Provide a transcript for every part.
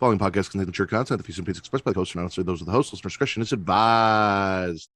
Following podcast contains mature content. The views and opinions expressed by the host are not necessarily those of the host. Listener discretion is advised.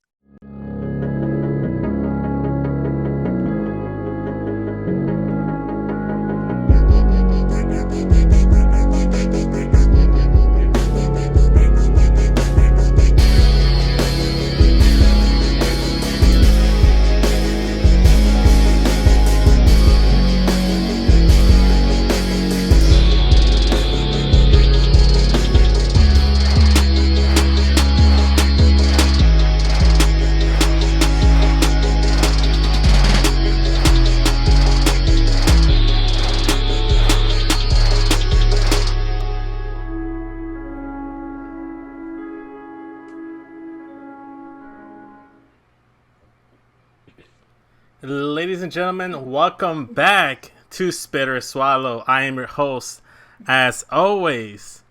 Ladies and gentlemen, welcome back to Spit or Swallow. I am your host, as always,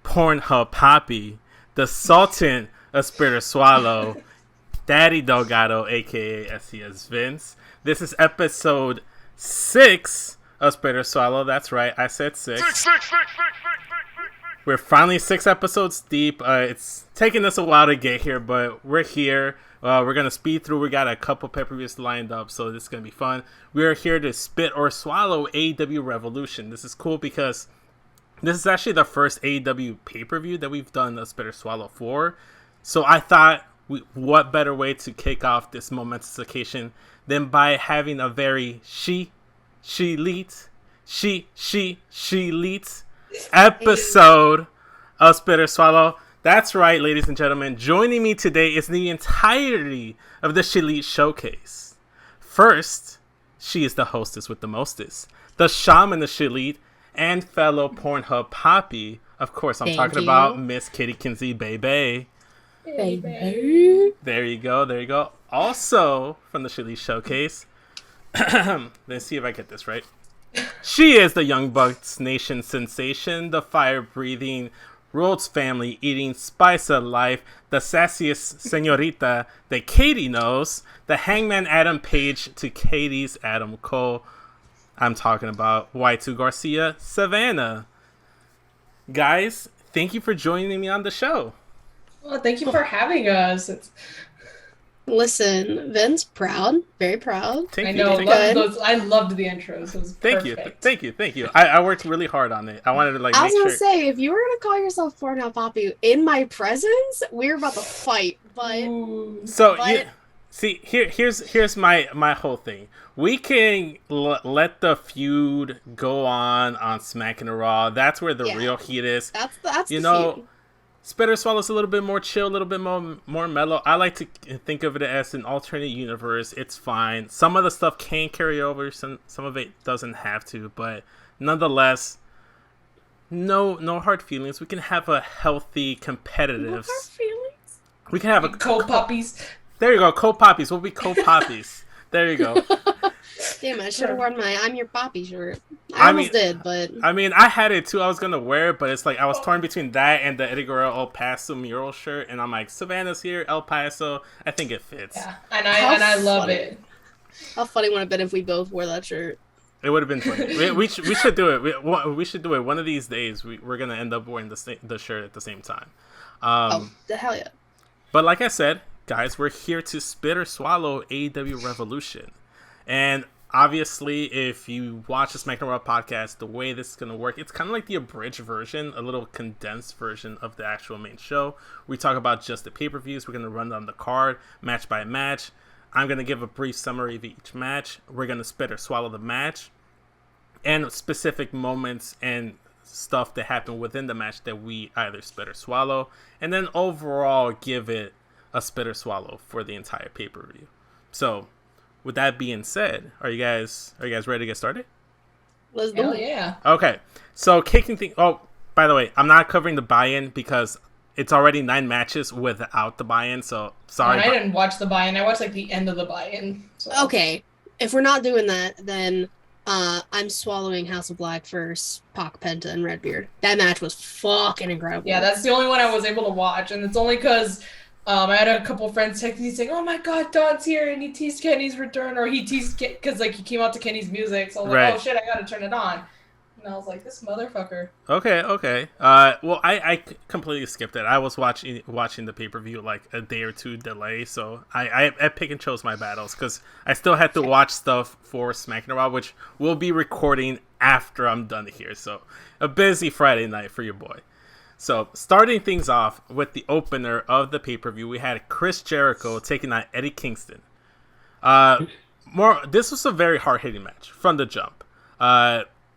Pornhub Poppy, the Sultan of Spit or Swallow, Daddy Delgado, aka SES Vince. This is episode 6 of Spit or Swallow. That's right, I said 6. We're finally 6 episodes deep. It's taken us a while to get here, but we're here. We're going to speed through. We got a couple pay-per-views lined up, so this is going to be fun. We are here to spit or swallow AEW Revolution. This is cool because this is actually the first AEW pay-per-view that we've done a spit or swallow for. So I thought, what better way to kick off this momentous occasion than by having a very she-leet episode of Spit or Swallow. That's right, ladies and gentlemen. Joining me today is the entirety of the She-Leet Showcase. First, she is the hostess with the mostest, the shaman of She-Leet, and fellow Pornhub Poppy. Of course, I'm talking about Miss Kitty Kinsey, baby. There you go. Also, from the She-Leet Showcase, let's see if I get this right. She is the Young Bucks Nation sensation, the fire-breathing Rhodes family eating spice of life, the sassiest señorita that Katie knows, the Hangman Adam Page to Katie's Adam Cole. I'm talking about Y2 Garcia, Savannah. Guys, thank you for joining me on the show. Well, thank you for having us. Listen, Vince, proud, very proud. I loved the intros. It was perfect. Thank you. I worked really hard on it. I wanted to I was gonna say, if you were gonna call yourself Pornhub Poppy in my presence, we were about to fight. Here's my whole thing. We can let the feud go on Smackin and Raw. That's where the real heat is. That's the feud. Spit or Swallow's a little bit more chill, a little bit more mellow. I like to think of it as an alternate universe. It's fine. Some of the stuff can carry over, some of it doesn't have to, but nonetheless, no hard feelings. We can have a healthy, competitive. No hard feelings. We can have a co-poppies. There you go, co-poppies. We'll be co-poppies. There you go. Damn, I should have worn my "I'm Your Poppy" shirt. I almost did, but I had it too. I was gonna wear it, but it's like I was torn between that and the Eddie Guerrero El Paso mural shirt, and I'm like, Savannah's here, El Paso. I think it fits. Yeah, and I love it. How funny would it have been if we both wore that shirt? It would have been funny. we should do it. We should do it one of these days. We're gonna end up wearing the shirt at the same time. The hell yeah! But like I said, guys, we're here to spit or swallow AEW Revolution, and obviously, if you watch the Smackin Raw podcast, the way this is going to work, it's kind of like the abridged version, a little condensed version of the actual main show. We talk about just the pay-per-views. We're going to run down the card, match by match. I'm going to give a brief summary of each match. We're going to spit or swallow the match and specific moments and stuff that happened within the match that we either spit or swallow, and then overall give it a spit or swallow for the entire pay-per-view. So, with that being said, are you guys ready to get started? Let's do it. Yeah. Okay. So kicking things. Oh, by the way, I'm not covering the buy-in because it's already 9 matches without the buy-in. So sorry. I didn't watch the buy-in. I watched like the end of the buy-in. So. Okay. If we're not doing that, then I'm swallowing House of Black first, Pac, Penta, and Redbeard. That match was fucking incredible. Yeah, that's the only one I was able to watch, and it's only because I had a couple friends text me saying, "Oh my God, Don's here," and he teased Kenny's return, or he teased because like he came out to Kenny's music, so I was like, "Oh shit, I gotta turn it on." And and I was like, this motherfucker. Okay. Well, I completely skipped it. I was watching the pay-per-view like a day or two delay, so I pick and chose my battles because I still had to watch stuff for Smackin, which we'll be recording after I'm done here. So a busy Friday night for your boy. So starting things off with the opener of the pay-per-view, we had Chris Jericho taking on Eddie Kingston. This was a very hard-hitting match from the jump.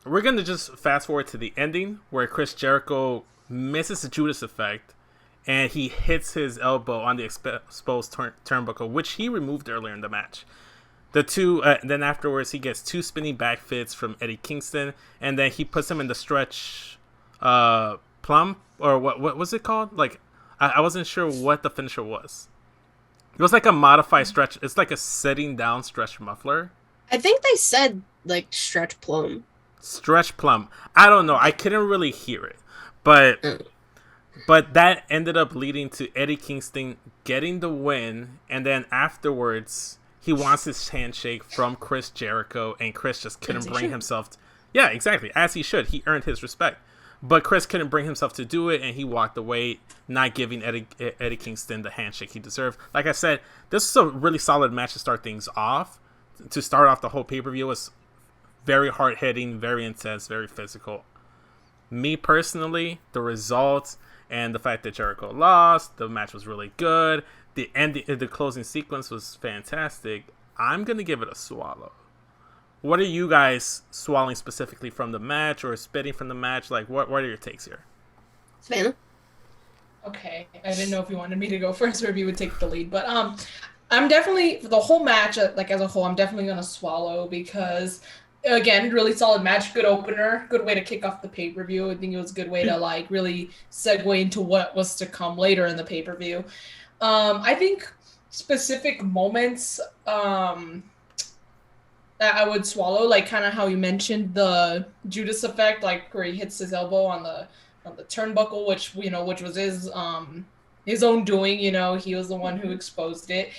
We're going to just fast forward to the ending where Chris Jericho misses the Judas effect and he hits his elbow on the exposed turnbuckle, which he removed earlier in the match. Then afterwards, he gets 2 spinning back fits from Eddie Kingston, and then he puts him in the stretch plum, or what was it called? Like, I wasn't sure what the finisher was. It was like a modified stretch. It's like a sitting down stretch muffler. I think they said like stretch plum. Stretch plum. I don't know. I couldn't really hear it, but that ended up leading to Eddie Kingston getting the win, and then afterwards he wants his handshake from Chris Jericho, and Chris just couldn't bring himself. Yeah, exactly. As he should. He earned his respect. But Chris couldn't bring himself to do it, and he walked away, not giving Eddie Kingston the handshake he deserved. Like I said, this was a really solid match to start things off. To start off the whole pay-per-view was very hard-hitting, very intense, very physical. Me personally, the results and the fact that Jericho lost, the match was really good. The closing sequence was fantastic. I'm going to give it a swallow. What are you guys swallowing specifically from the match or spitting from the match? Like, what are your takes here? Savannah? Okay, I didn't know if you wanted me to go first or if you would take the lead, but I'm definitely, for the whole match, like as a whole, I'm definitely going to swallow because, again, really solid match, good opener, good way to kick off the pay-per-view. I think it was a good way to like really segue into what was to come later in the pay-per-view. I think specific moments that I would swallow, like kind of how you mentioned the Judas effect, like where he hits his elbow on the turnbuckle, which was his own doing. He was the one who exposed it.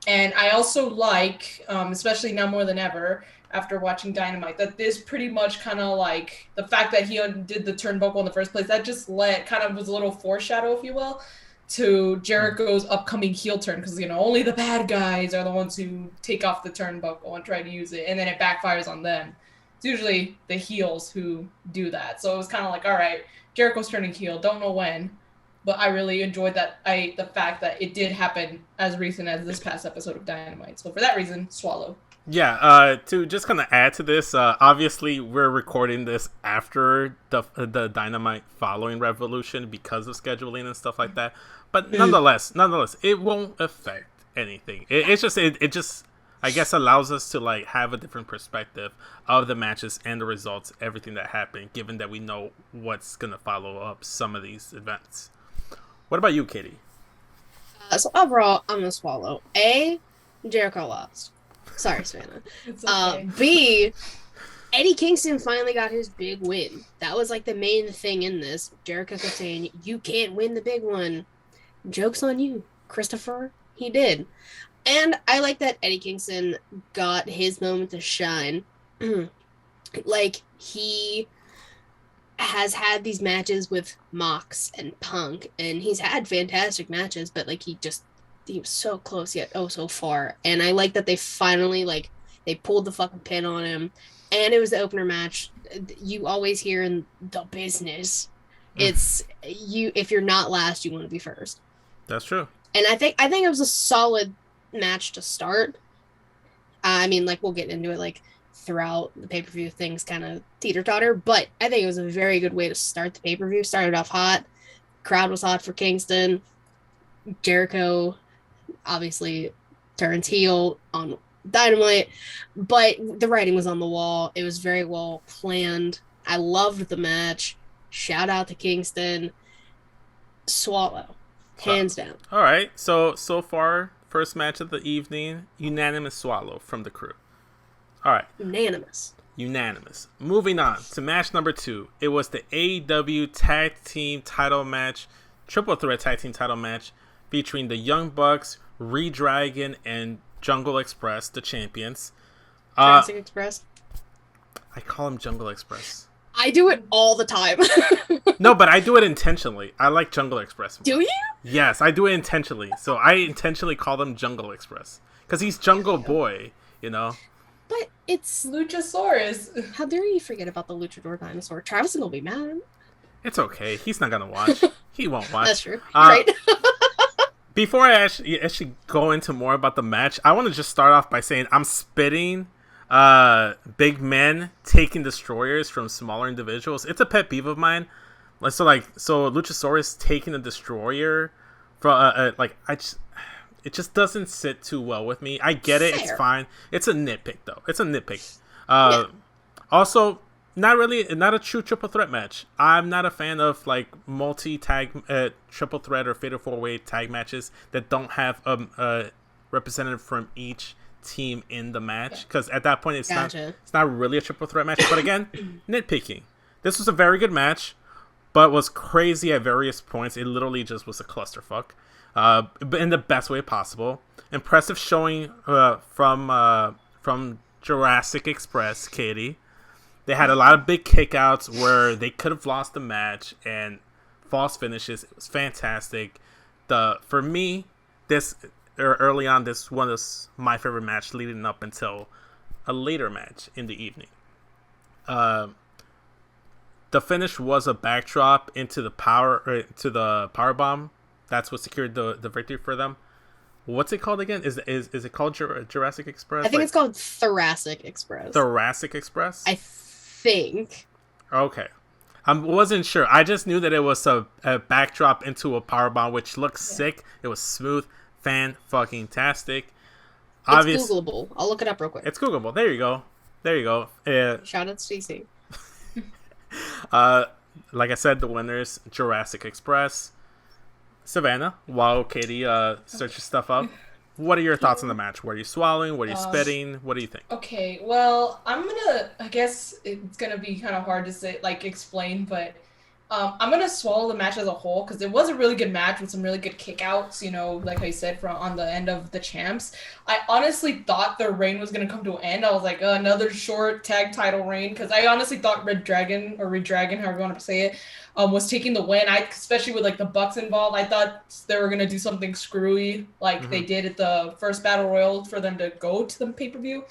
And I also like, especially now more than ever, after watching Dynamite, that this pretty much kind of like the fact that he undid the turnbuckle in the first place, that just was a little foreshadow, if you will, to Jericho's upcoming heel turn, because only the bad guys are the ones who take off the turnbuckle and try to use it, and then it backfires on them. It's usually the heels who do that. So it was kind of like, all right, Jericho's turning heel, don't know when, but I really enjoyed the fact that it did happen as recent as this past episode of Dynamite. So for that reason, swallow. Yeah, to just kind of add to this, obviously we're recording this after the Dynamite following Revolution because of scheduling and stuff like that. But nonetheless, it won't affect anything. It just I guess allows us to like have a different perspective of the matches and the results, everything that happened, given that we know what's gonna follow up some of these events. What about you, Katie? So overall, I'm gonna swallow. A, Jericho lost. Sorry, Savannah. It's okay. B, Eddie Kingston finally got his big win. That was like the main thing in this. Jericho kept saying, "You can't win the big one." Joke's on you, Christopher. He did. And I like that Eddie Kingston got his moment to shine. Like, he has had these matches with Mox and Punk, and he's had fantastic matches, but like he was so close yet so far. And I like that they finally they pulled the fucking pin on him, and it was the opener match. You always hear in the business, it's if you're not last, you want to be first. That's true. And I think it was a solid match to start. I mean, like, we'll get into it like throughout the pay-per-view, things kind of teeter-totter, but I think it was a very good way to start the pay-per-view. Started off hot. Crowd was hot for Kingston. Jericho obviously turns heel on Dynamite, but the writing was on the wall. It was very well planned. I loved the match. Shout out to Kingston. Swallow. Hands down. All right. So far, first match of the evening, unanimous swallow from the crew. All right. Unanimous. Moving on to match number 2. It was the AEW Tag Team Title Match, Triple Threat Tag Team Title Match, featuring the Young Bucks, Redragon, and Jungle Express, the champions. Jurassic Express. I call them Jungle Express. I do it all the time. No, but I do it intentionally. I like Jungle Express more. Do you? Yes, I do it intentionally. So I intentionally call them Jungle Express. Because he's Jungle Boy, you know? But it's... Luchasaurus. How dare you forget about the luchador dinosaur? Travis will be mad. It's okay. He's not going to watch. He won't watch. That's true. You're right. Before I actually go into more about the match, I want to just start off by saying I'm spitting big men taking destroyers from smaller individuals. It's a pet peeve of mine. So Luchasaurus taking a destroyer from it just doesn't sit too well with me. I get it. It's Fair. fine. It's a nitpick though. It's a nitpick. Yeah. Also, not a true triple threat match. I'm not a fan of like multi-tag triple threat or fatal four-way tag matches that don't have a representative from each team in the match, because at that point it's not really a triple threat match. But again, nitpicking. This was a very good match, but was crazy at various points. It literally just was a clusterfuck, but in the best way possible. Impressive showing from Jurassic Express, Katie. They had a lot of big kickouts where they could have lost the match and false finishes. It was fantastic. For me, early on, this was my favorite match leading up until a later match in the evening. The finish was a backdrop into the power bomb. That's what secured the victory for them. What's it called again? Is it called Jurassic Express? I think it's called Thoracic Express. Thoracic Express? I think. Okay. I wasn't sure. I just knew that it was a backdrop into a powerbomb, which looked sick. It was smooth. Fan-fucking-tastic. It's Googleable. I'll look it up real quick. It's Googleable. There you go. Shout out Stacey. Like I said, the winners, Jurassic Express. Savannah, while Katie searches stuff up, what are your thoughts on the match? What are you swallowing? What are you spitting? What do you think? Okay, well, I guess it's gonna be kind of hard to say, like, explain, but I'm gonna swallow the match as a whole, because it was a really good match with some really good kickouts, you know, like I said, on the end of the champs. I honestly thought their reign was gonna come to an end. I was like, another short tag title reign, because I honestly thought Red Dragon, however you want to say it, was taking the win. Especially with like the Bucks involved, I thought they were gonna do something screwy like they did at the first Battle Royal for them to go to the pay-per-view.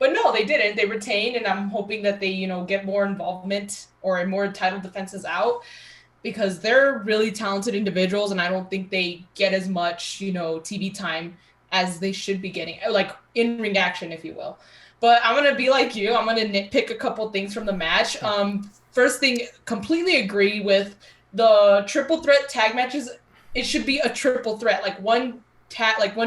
But no, they didn't. They retained, and I'm hoping that they, get more involvement or more title defenses out, because they're really talented individuals, and I don't think they get as much, TV time as they should be getting, like in-ring action, if you will. But I'm going to be like you. I'm going to nitpick a couple things from the match. First thing, completely agree with the triple threat tag matches. It should be a triple threat, like one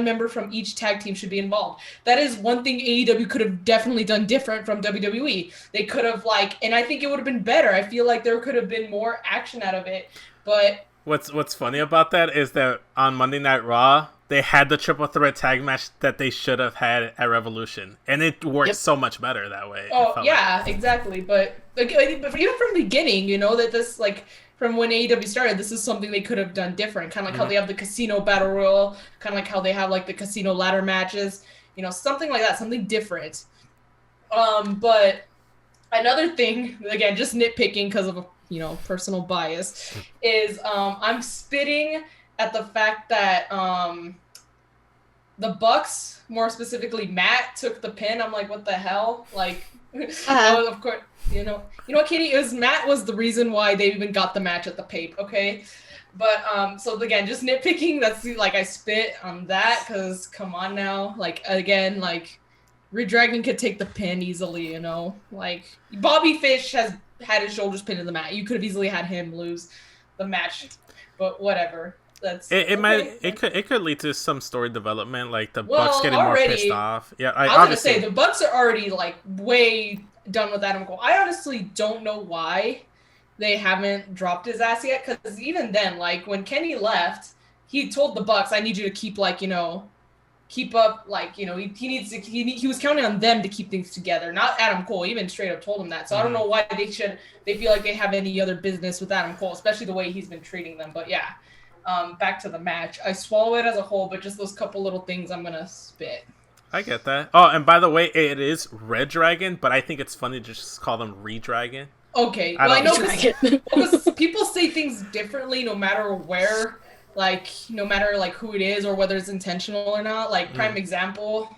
member from each tag team should be involved. That is one thing AEW could have definitely done different from WWE. They could have and I think it would have been better. I feel like there could have been more action out of it. But what's funny about that is that on Monday Night Raw, they had the triple threat tag match that they should have had at Revolution, and it worked so much better that way. Oh yeah, exactly. But even from the beginning, that this from when AEW started, this is something they could have done different. Kind of like how they have the Casino Battle Royal, kind of like how they have the Casino ladder matches, something like that, something different. But another thing, again, just nitpicking because of personal bias, is I'm spitting at the fact that the Bucks, more specifically Matt, took the pin. I'm like, what the hell? Of course. You know what, Katie? Matt was the reason why they even got the match at the Pape, okay? But, so again, just nitpicking, that's, I spit on that, because, come on now, Red Dragon could take the pin easily, Bobby Fish has had his shoulders pinned in the mat. You could have easily had him lose the match, but whatever. That's it could lead to some story development, like the Bucks getting more pissed off. Yeah, I was gonna say the Bucks are already way done with Adam Cole. I honestly don't know why they haven't dropped his ass yet, because even then, when Kenny left, he told the Bucks, I need you to keep keep up, he was counting on them to keep things together, not Adam Cole. Even straight up told him that. So I don't know why they feel like they have any other business with Adam Cole, especially the way he's been treating them. But yeah, back to the match. I swallow it as a whole, but just those couple little things I'm gonna spit. I get that. Oh, and by the way, it is Red Dragon, but I think it's funny to just call them Re-Dragon. Okay, I well, I don't know know. because people say things differently no matter where, like, no matter, like, who it is or whether it's intentional or not. Like, prime example,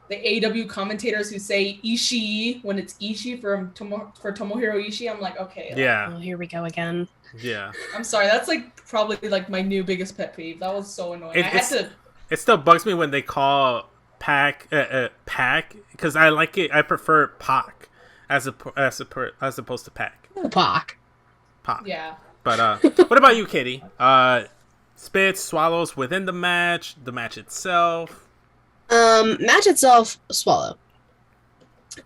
the AEW commentators who say Ishii when it's Ishii for Tomohiro Ishii, I'm like, okay. Like, Yeah. Oh, here we go again. Yeah. I'm sorry, that's, like, probably, like, my new biggest pet peeve. That was so annoying. I had to... It still bugs me when they call Pac Pac, because I like it. I prefer Pac as opposed to Pac. Pac. Pac. Yeah. But what about you, Katie? Spits, swallows within the match itself. Match itself, swallow.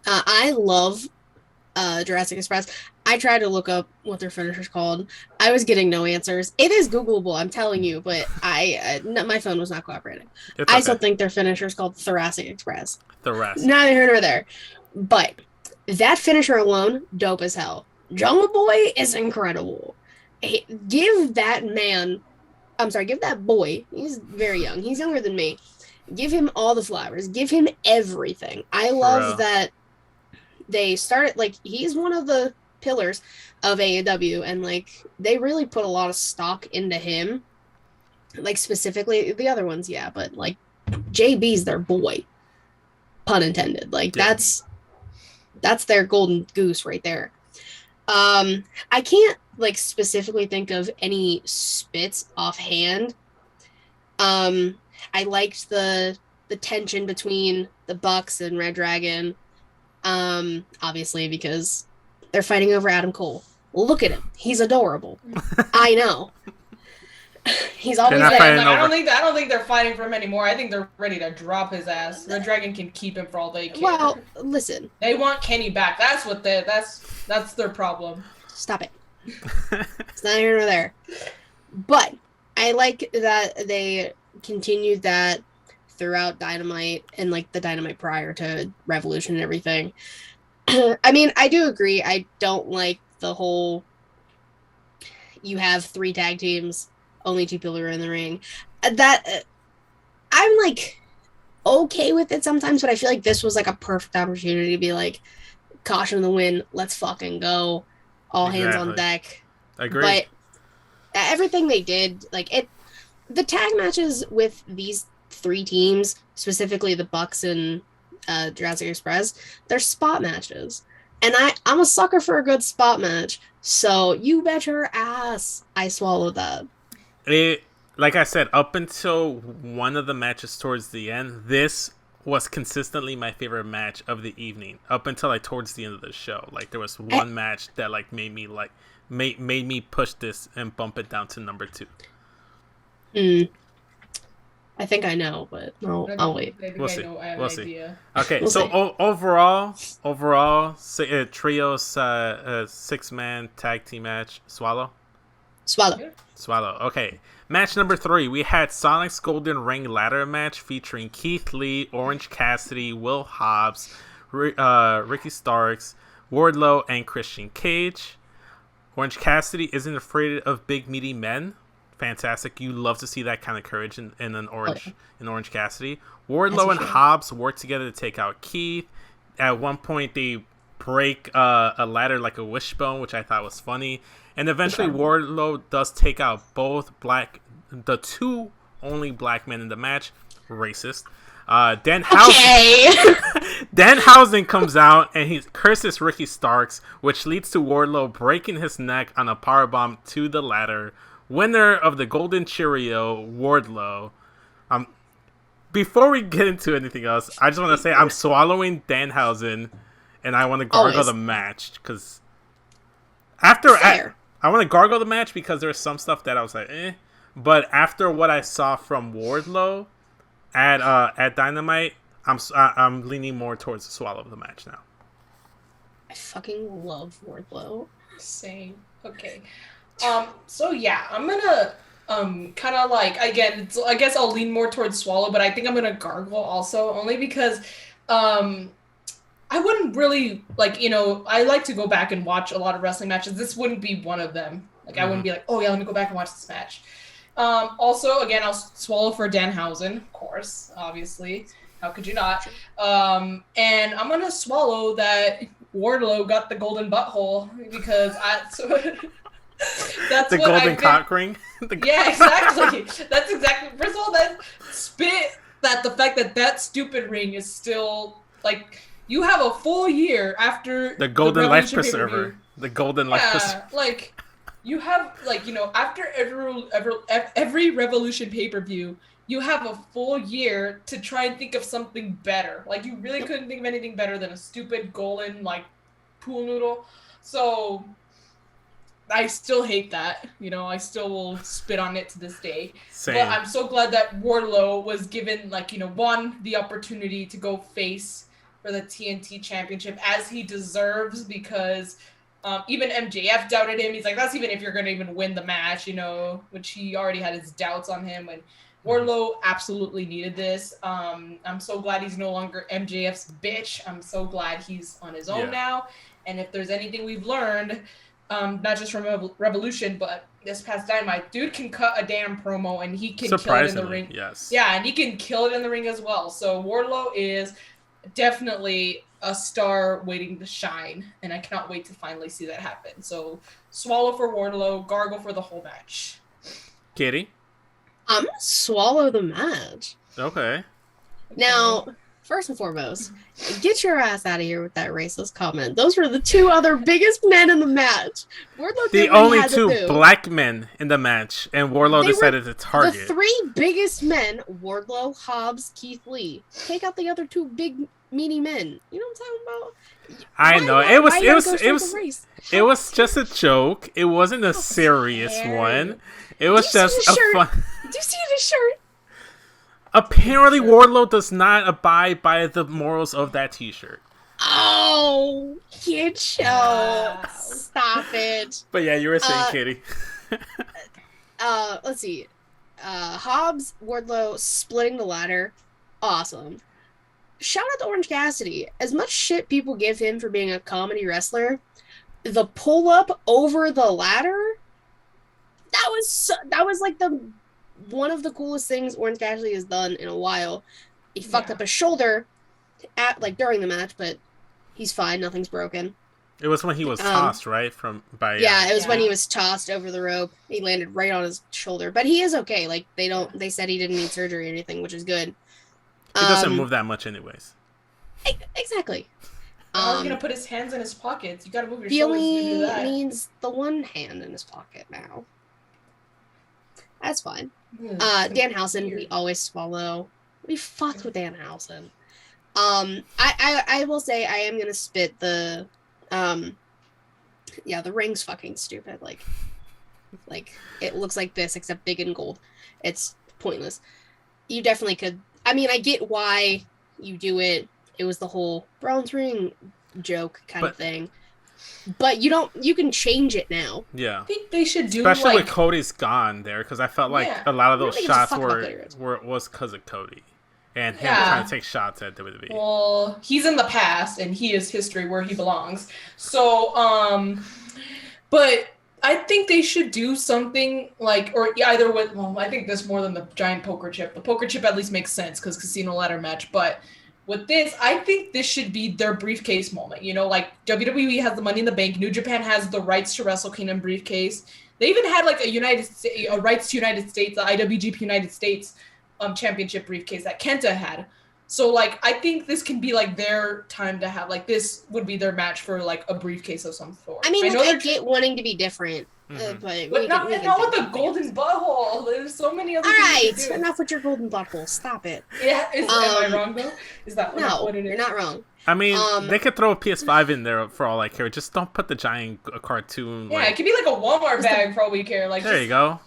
I love Jurassic Express. I tried to look up what their finisher's called. I was getting no answers. It is Googleable, I'm telling you, but my phone was not cooperating. It's I okay. still think their finisher's called Thoracic Express. Thoracic. Neither here nor there. But that finisher alone, dope as hell. Jungle Boy is incredible. Give that boy, he's very young. He's younger than me. Give him all the flowers. Give him everything. I love that they started, like, he's one of the pillars of AEW, and, like, they really put a lot of stock into him. Like, specifically, the other ones, yeah, but, like, JB's their boy. Pun intended. Like, Yeah. that's their golden goose right there. I can't, like, specifically think of any spits offhand. I liked the tension between the Bucks and Red Dragon. Obviously because they're fighting over Adam Cole. Look at him. He's adorable. I know. He's always not there. fighting Like, over- I don't think they're fighting for him anymore. I think they're ready to drop his ass. Red Dragon can keep him for all they care. Well, listen. They want Kenny back. That's their problem. Stop it. It's not here nor there. But I like that they continued that throughout Dynamite and, like, the Dynamite prior to Revolution and everything. I mean, I do agree. I don't like the whole you have 3 tag teams, only 2 people are in the ring. That I'm, like, okay with it sometimes, but I feel like this was, like, a perfect opportunity to be like, caution the wind, let's fucking go. All hands on deck. Agree. But everything they did, like, the tag matches with these 3 teams, specifically the Bucks and Jurassic Express, they're spot matches. And I'm a sucker for a good spot match. So you bet your ass I swallowed that. Like I said, up until one of the matches towards the end, this was consistently my favorite match of the evening. Up until, like, towards the end of the show, like, there was one match that, like, made me push this and bump it down to number 2. I think I know, but I'll wait. We'll see. I have We'll an see. idea. Okay, We'll so see. overall, trios 6-man tag team match. Swallow. Okay, match number 3. We had Sonic's Golden Ring ladder match featuring Keith Lee, Orange Cassidy, Will Hobbs, Ricky Starks, Wardlow, and Christian Cage. Orange Cassidy isn't afraid of big meaty men. Fantastic. You love to see that kind of courage in an Orange Cassidy. Wardlow and Hobbs work together to take out Keith. At one point, they break a ladder like a wishbone, which I thought was funny. And eventually, Wardlow does take out the 2 only black men in the match. Racist. Danhausen comes out and he curses Ricky Starks, which leads to Wardlow breaking his neck on a powerbomb to the ladder. Winner of the Golden Cheerio, Wardlow. Before we get into anything else, I just want to say I'm swallowing Danhausen, and I want to gargle the match because I want to gargle the match because there's some stuff that I was like, eh. But after what I saw from Wardlow at Dynamite, I'm leaning more towards the swallow of the match now. I fucking love Wardlow. Same. Okay. So yeah, I'm gonna kind of like, again, I guess I'll lean more towards swallow, but I think I'm gonna gargle also, only because I wouldn't really, like, I like to go back and watch a lot of wrestling matches. This wouldn't be one of them. Like, I wouldn't be like, oh yeah, let me go back and watch this match. Also, again, I'll swallow for Danhausen, of course, obviously. How could you not? And I'm gonna swallow that Wardlow got the golden butthole because that's The what golden I've cock ring. Yeah, exactly. That's exactly. First of all, that spit that the fact that that stupid ring is still like you have a full year after The golden life Revolution preserver. pay-per-view. The golden life preserver. Yeah, like you have like after every Revolution pay-per-view, you have a full year to try and think of something better. Like you really couldn't think of anything better than a stupid golden like pool noodle. So I still hate that. I still will spit on it to this day. Same. But I'm so glad that Wardlow was given one, the opportunity to go face for the TNT Championship as he deserves, because even MJF doubted him. He's like, that's even if you're going to even win the match, which he already had his doubts on him. And Wardlow absolutely needed this. I'm so glad he's no longer MJF's bitch. I'm so glad he's on his own now. And if there's anything we've learned, not just from Revolution, but this past Dynamite, dude can cut a damn promo and he can kill it in the ring. Yes. Yeah, and he can kill it in the ring as well. So Wardlow is definitely a star waiting to shine, and I cannot wait to finally see that happen. So swallow for Wardlow, gargle for the whole match. Kitty? I'm gonna swallow the match. Okay. Now, first and foremost, get your ass out of here with that racist comment. Those were the two other biggest men in the match. Wardlow The only two black men in the match, and Wardlow decided to target. The three biggest men, Wardlow, Hobbs, Keith Lee. Take out the other two big, meaty men. You know what I'm talking about? I know. It was just a joke. It wasn't a serious one. It was just a fun. Do you see his shirt? Apparently, Wardlow does not abide by the morals of that T-shirt. Oh, kid show! Stop it. But yeah, you were saying, Kitty. Let's see. Hobbs, Wardlow splitting the ladder, awesome. Shout out to Orange Cassidy. As much shit people give him for being a comedy wrestler, the pull up over the ladder, that was like one of the coolest things Orange Cassidy has done in a while. He fucked up his shoulder during the match, but he's fine. Nothing's broken. It was when he was tossed, right? It was when he was tossed over the rope. He landed right on his shoulder, but he is okay. Like they said he didn't need surgery or anything, which is good. He doesn't move that much, anyways. Exactly. He's gonna put his hands in his pockets. You gotta move your shoulders to do that. He only needs the one hand in his pocket now. That's fine. Danhausen, we always swallow. We fucked with Danhausen. I will say I am gonna spit the the ring's fucking stupid. Like it looks like this except big and gold. It's pointless. You definitely could. I mean, I get why you do it. It was the whole bronze ring joke kind of thing. But you can change it now. Yeah. I think they should do especially with Cody's gone there, because I felt like a lot of those shots was because of Cody and him trying to take shots at WWE. Well, he's in the past and he is history where he belongs. So, but I think they should do something either with. Well, I think this more than the giant poker chip. The poker chip at least makes sense because casino ladder match, but. With this, I think this should be their briefcase moment. Like WWE has the Money in the Bank. New Japan has the rights to Wrestle Kingdom briefcase. They even had a rights to United States, the IWGP United States championship briefcase that Kenta had. So I think this can be their time to have this would be their match for a briefcase of some sort. I mean, I get wanting to be different. But not with the golden butthole. There's so many other things to do. Enough with your golden butthole. Stop it. Yeah, am I wrong though? Is that what it is? You're not wrong. I mean, they could throw a PS5 in there for all I care. Just don't put the giant cartoon. Yeah, it could be a Walmart bag for all we care. There you go.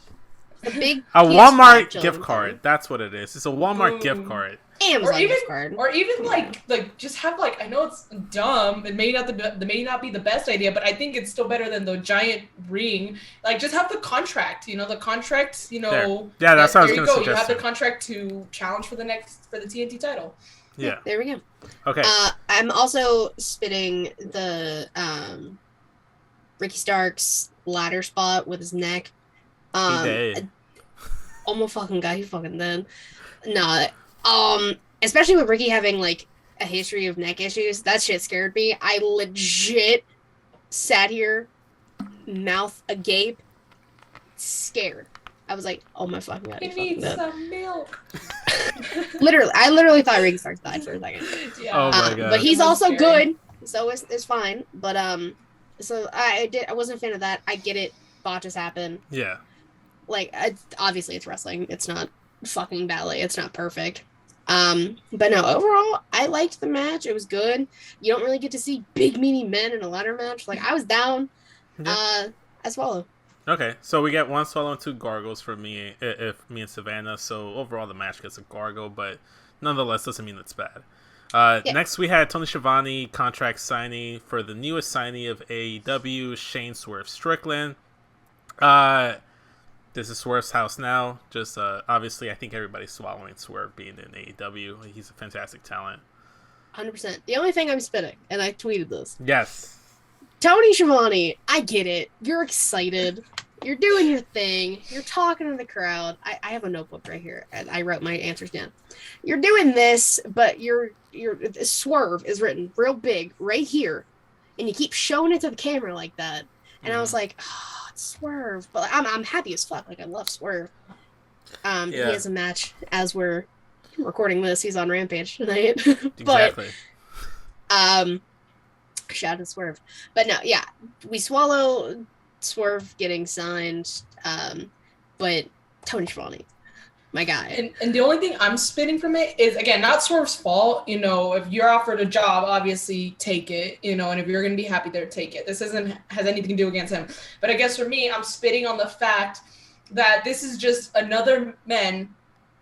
A big Walmart gift card. That's what it is. It's a Walmart gift card. Amazon gift card. Or even just have I know it's dumb. It may not be the best idea, but I think it's still better than the giant ring. Just have the contract. The contract. There. Yeah, that's what I was going to suggest. You have the contract to challenge for the TNT title. Yeah. There we go. Okay. I'm also spitting the Ricky Stark's ladder spot with his neck. He did. Almost fucking guy, he fucking dead. Nah. Especially with Ricky having a history of neck issues. That shit scared me. I legit sat here, mouth agape, scared. I was like, oh my fucking god, He he's needs fucking dead. some milk. I literally thought Ricky Starks died for a second. Yeah. Oh my God. But he's It was also scary. good, so it's fine. But so I wasn't a fan of that. I get it. Botches happen. Yeah. Like, obviously it's wrestling. It's not fucking ballet. It's not perfect. But no, overall, I liked the match. It was good. You don't really get to see big meaty men in a ladder match. Like, I was down. Yeah. I swallow. Okay, so we get 1 swallow and 2 gargles for me, if me and Savannah. So overall, the match gets a gargle, but nonetheless, doesn't mean it's bad. Yeah. Next, we had Tony Schiavone contract signing for the newest signee of AEW, Shane Swerve Strickland. This is Swerve's house now. Just obviously, I think everybody's swallowing Swerve being in AEW. He's a fantastic talent. 100%. The only thing I'm spitting, and I tweeted this. Yes. Tony Schiavone, I get it. You're excited. You're doing your thing. You're talking to the crowd. I have a notebook right here, and I wrote my answers down. You're doing this, but your Swerve is written real big right here, and you keep showing it to the camera like that. And I was like, oh, it's Swerve. But I'm happy as fuck. Like, I love Swerve. He has a match as we're recording this. He's on Rampage tonight. Exactly. Shout out to Swerve. But no, yeah, we swallow Swerve getting signed, but Tony Schiavone, my guy. And the only thing I'm spitting from it is, again, not Swerve's fault. You know, if you're offered a job, obviously take it, you know, and if you're going to be happy there, take it. This has anything to do against him. But I guess for me, I'm spitting on the fact that this is just another man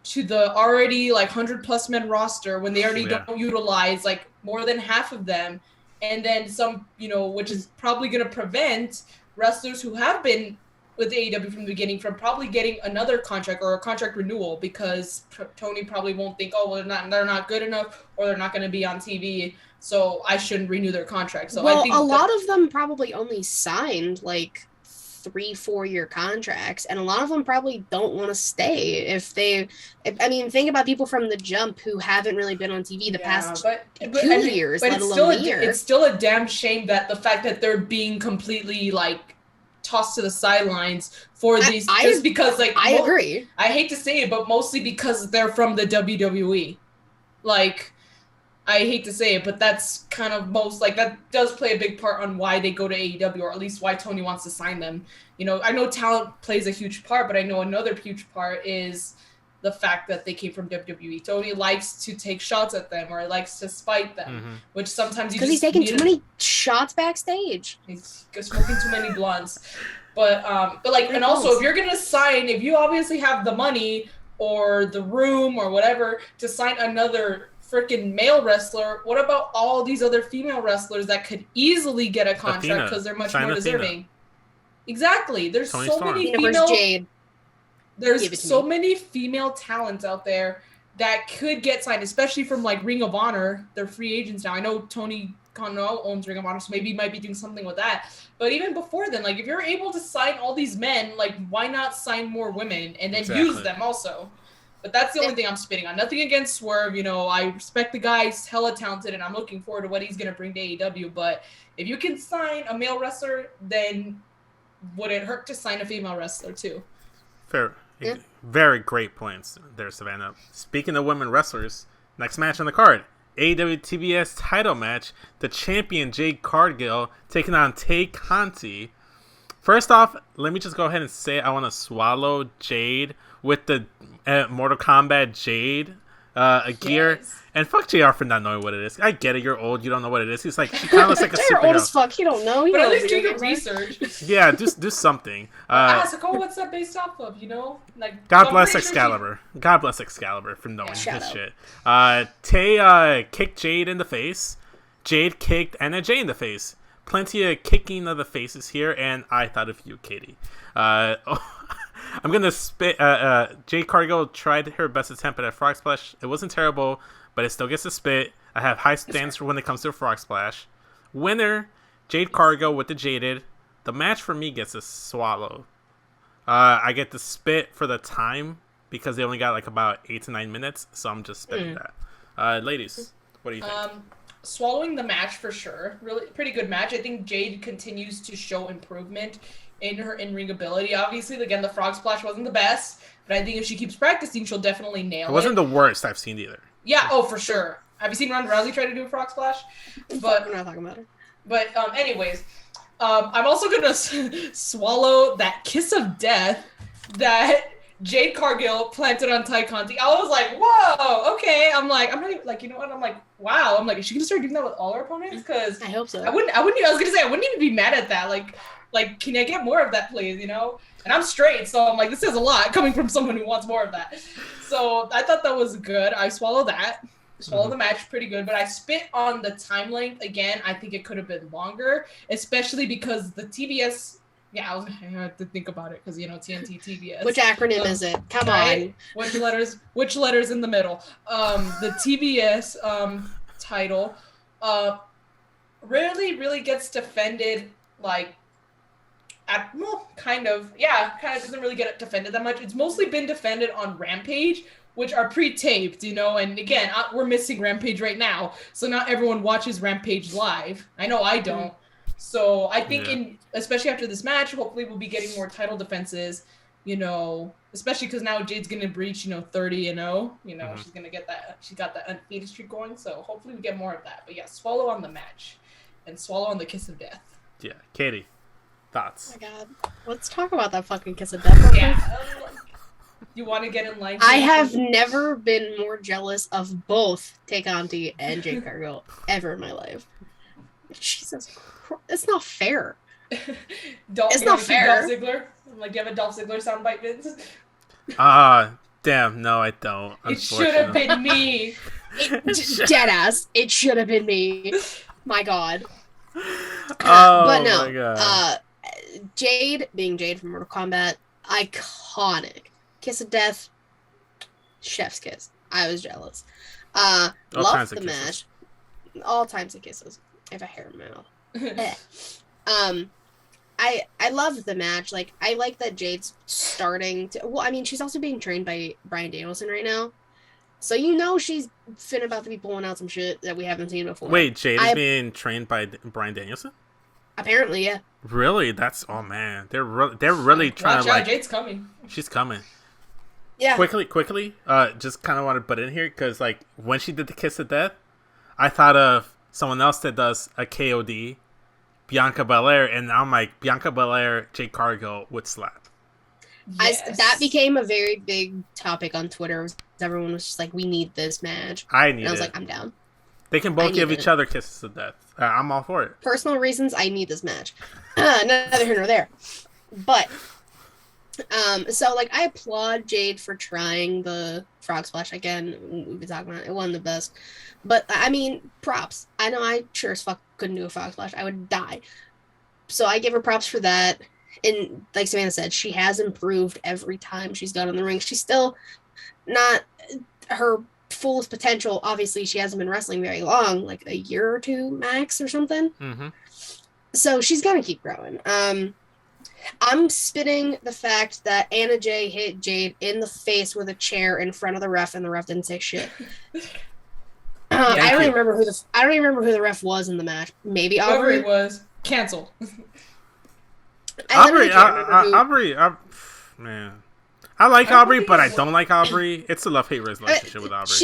to the already like 100+ men roster when they already don't utilize like more than half of them. And then some, you know, which is probably going to prevent wrestlers who have been with AEW from the beginning from probably getting another contract or a contract renewal, because Tony probably won't think, oh, well, they're not good enough, or they're not going to be on TV, so I shouldn't renew their contract. So well, I think a lot of them probably only signed like 3-4 year contracts, and a lot of them probably don't want to stay I mean, think about people from the jump who haven't really been on TV the past 2 years, let alone a year. It's still a damn shame that the fact that they're being completely like tossed to the sidelines for these because like I agree. I hate to say it, but mostly because they're from the WWE. Like, I hate to say it, but that's kind of that does play a big part on why they go to AEW, or at least why Tony wants to sign them. You know, I know talent plays a huge part, but I know another huge part is the fact that they came from WWE. Tony likes to take shots at them, or likes to spite them, which sometimes because he's taking too many shots backstage. He's smoking too many blunts. But like, and also if you're gonna sign, if you obviously have the money or the room or whatever to sign another freaking male wrestler, what about all these other female wrestlers that could easily get a contract because they're much more deserving? Exactly. There's so many female. Jade. There's so many female talents out there that could get signed, especially from like Ring of Honor. They're free agents now. I know Tony Khan owns Ring of Honor, so maybe he might be doing something with that. But even before then, like, if you're able to sign all these men, like, why not sign more women and then use them also? But that's the only thing I'm spitting on. Nothing against Swerve. You know, I respect the guy. He's hella talented, and I'm looking forward to what he's going to bring to AEW. But if you can sign a male wrestler, then would it hurt to sign a female wrestler too? Fair. Yeah. Very great points there, Savannah. Speaking of women wrestlers, next match on the card, AEW TBS title match. The champion, Jade Cargill, taking on Tay Conti. First off, let me just go ahead and say I want to swallow Jade with the Mortal Kombat Jade gear. Yes. And fuck JR for not knowing what it is. I get it, you're old, you don't know what it is. He's like, she kind of looks like a superhero. You're old as fuck, you don't know. But at least do your research. Yeah, do something. Ask, what's that based off of, you know? Like, God bless Excalibur. God bless Excalibur for knowing his shit. Tay kicked Jade in the face. Jade kicked Anna Jay in the face. Plenty of kicking of the faces here, and I thought of you, Katie. I'm going to spit. Jade Cargill tried her best attempt at a frog splash. It wasn't terrible, but it still gets a spit. I have high standards for when it comes to a frog splash. Winner, Jade Cargill with the Jaded. The match for me gets a swallow. I get the spit for the time because they only got like about 8 to 9 minutes, so I'm just spitting that. Ladies, What do you think? Swallowing the match for sure. Really pretty good match. I think Jade continues to show improvement in her in-ring ability. Obviously, again, the frog splash wasn't the best, but I think if she keeps practicing, she'll definitely nail it. It wasn't the worst I've seen either. Yeah, oh, for sure. Have you seen Ronda Rousey try to do a frog splash? But we're not talking about her. But anyways, I'm also gonna swallow that kiss of death that Jade Cargill planted on Ty Conti. I was like, whoa, okay. I'm not even, like, you know what? I'm like, wow. I'm like, is she gonna start doing that with all her opponents? Because I hope so. I was gonna say I wouldn't even be mad at that. Like, can I get more of that, please? You know? And I'm straight, so I'm like, this is a lot coming from someone who wants more of that. So I thought that was good. I swallowed that. The match pretty good, but I spit on the time length again. I think it could have been longer, especially because the TBS. Yeah, I had to think about it because TNT TBS. Which acronym is it? Come on. Which letters in the middle? The TBS title really gets defended kind of doesn't really get defended that much. It's mostly been defended on Rampage, which are pre-taped, and again, we're missing Rampage right now, so not everyone watches Rampage live. I know I don't. So I think especially after this match, hopefully we'll be getting more title defenses, especially because now Jade's going to breach, 30-0, she's going to get that, she got that undefeated streak going, so hopefully we get more of that. But yeah, swallow on the match and swallow on the kiss of death. Yeah, Katie, thoughts? Oh my god. Let's talk about that fucking kiss of death. Yeah. You want to get in line? I have never been more jealous of both Tay Conti and Jade Cargill ever in my life. Jesus Christ. It's not fair. It's not fair. Dolph Ziggler? Like, do you have a Dolph Ziggler soundbite, Vince? Damn, no, I don't. It should have been me. Deadass. It should have been me. My god. But no. My god. Jade, being Jade from Mortal Kombat, iconic. Kiss of death, chef's kiss. I was jealous. Loved the match. All types of kisses. I have a hair mouth. I loved the match. Like, I like that Jade's starting to. Well, I mean, she's also being trained by Bryan Danielson right now, so she's about to be pulling out some shit that we haven't seen before. Wait, Jade is being trained by Bryan Danielson? Apparently, yeah. Really? Oh man, they're really trying to like. Jade's coming. She's coming. Yeah. Quickly. Just kind of want to butt in here because like when she did the kiss of death, I thought of someone else that does a KOD, Bianca Belair, and now I'm like Bianca Belair, Jade Cargill would slap. Yes. That became a very big topic on Twitter. Everyone was just like, "We need this match." I was like, "I'm down." They can both give each other kisses of death. I'm all for it. Personal reasons, I need this match. Neither here nor there. But, so, like, I applaud Jade for trying the frog splash again. We've been talking about it. It wasn't the best. But, I mean, props. I know I sure as fuck couldn't do a frog splash. I would die. So I give her props for that. And like Savannah said, she has improved every time she's got in the ring. She's still not her fullest potential. Obviously, she hasn't been wrestling very long, like a year or two max or something. Mm-hmm. So she's gonna keep growing. I'm spitting the fact that Anna Jay hit Jade in the face with a chair in front of the ref, and the ref didn't say shit. I don't even remember who the ref was in the match. Maybe Aubrey. Whoever it was canceled. Aubrey, man. I like Aubrey, but I don't like Aubrey. It's a love-hate relationship with Aubrey.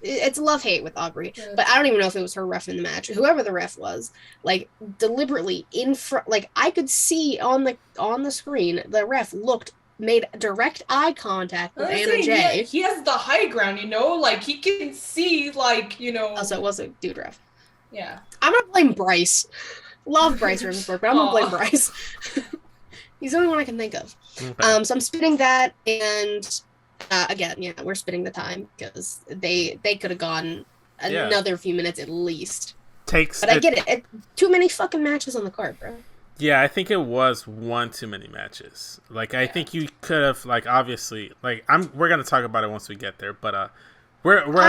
It's love-hate with Aubrey. But I don't even know if it was her ref in the match. Whoever the ref was, like, deliberately in front, like, I could see on the screen, the ref made direct eye contact with Anna Jay. He has the high ground, like, he can see, like, Also, it was a dude ref. Yeah. I'm gonna blame Bryce. Love Bryce Ravensburg, but I'm gonna blame Bryce. He's the only one I can think of. Okay. So I'm spitting that, and again, yeah, we're spitting the time because they could have gone another few minutes at least. But I get it. Too many fucking matches on the card, bro. Yeah, I think it was one too many matches. Like, I think you could have, like, obviously, like, we're gonna talk about it once we get there, but I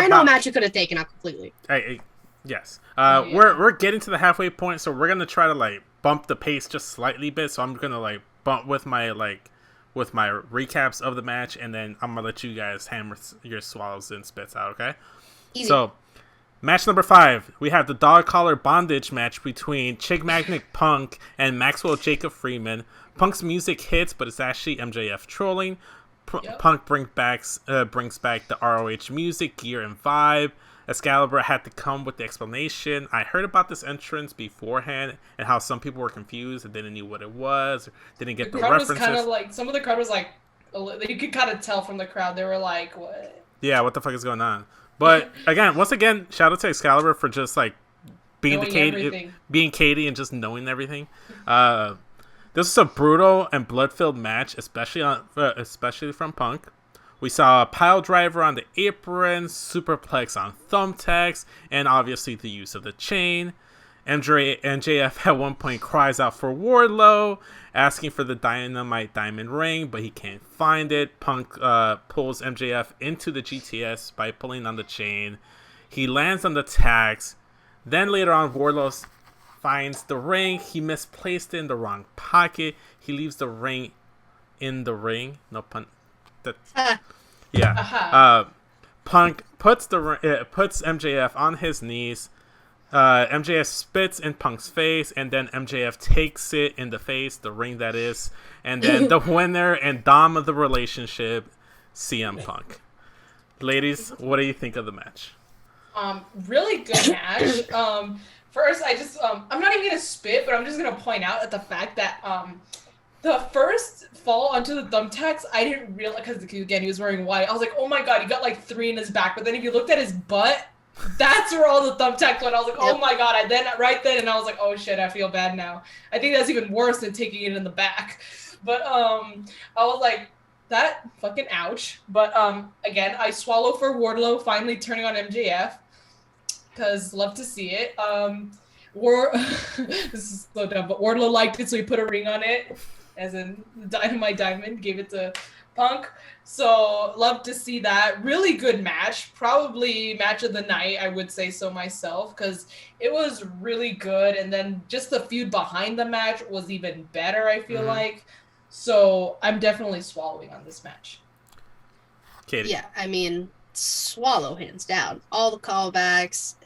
know a match you could have taken out completely. Yes. We're getting to the halfway point, so we're gonna try to like bump the pace just slightly bit. So I'm gonna like bump with my recaps of the match, and then I'm gonna let you guys hammer your swallows and spits out. Okay. Easy. So Match number 5, we have the dog collar bondage match between Chig Magnet Punk and Maxwell Jacob Freeman. Punk's music hits, but it's actually MJF trolling. Punk brings back the ROH music, gear, and vibe. Excalibur had to come with the explanation. I heard about this entrance beforehand and how some people were confused and didn't know what it was, or didn't get the references. Was kind of like, some of the crowd was like, you could kind of tell from the crowd, they were like, what? Yeah, what the fuck is going on? But once again, shout out to Excalibur for just like being Katie and just knowing everything. This was a brutal and blood-filled match, especially from Punk. We saw a pile driver on the apron, superplex on thumbtacks, and obviously the use of the chain. MJF at one point cries out for Wardlow, asking for the Dynamite Diamond Ring, but he can't find it. Punk pulls MJF into the GTS by pulling on the chain. He lands on the tacks. Then later on, Wardlow finds the ring. He misplaced it in the wrong pocket. He leaves the ring in the ring. No pun. Punk puts MJF on his knees. MJF spits in Punk's face, and then MJF takes it in the face, the ring that is, and then the winner and dom of the relationship, CM Punk. Ladies, what do you think of the match? Really good match. First, I'm not even gonna spit, but I'm just gonna point out at the fact that the first fall onto the thumbtacks, I didn't realize, because again, he was wearing white. I was like, oh my god, he got like 3 in his back. But then if you looked at his butt, that's where all the thumbtacks went. I was like, oh my god. And I was like, oh shit, I feel bad now. I think that's even worse than taking it in the back. But I was like, that fucking ouch. But again, I swallow for Wardlow finally turning on MJF, because love to see it. This is so dumb, but Wardlow liked it, so he put a ring on it, as in Dynamite Diamond, gave it to Punk. So love to see that. Really good match. Probably match of the night, I would say so myself, because it was really good. And then just the feud behind the match was even better, I feel like. So I'm definitely swallowing on this match. Katie. Yeah, I mean, swallow hands down. All the callbacks,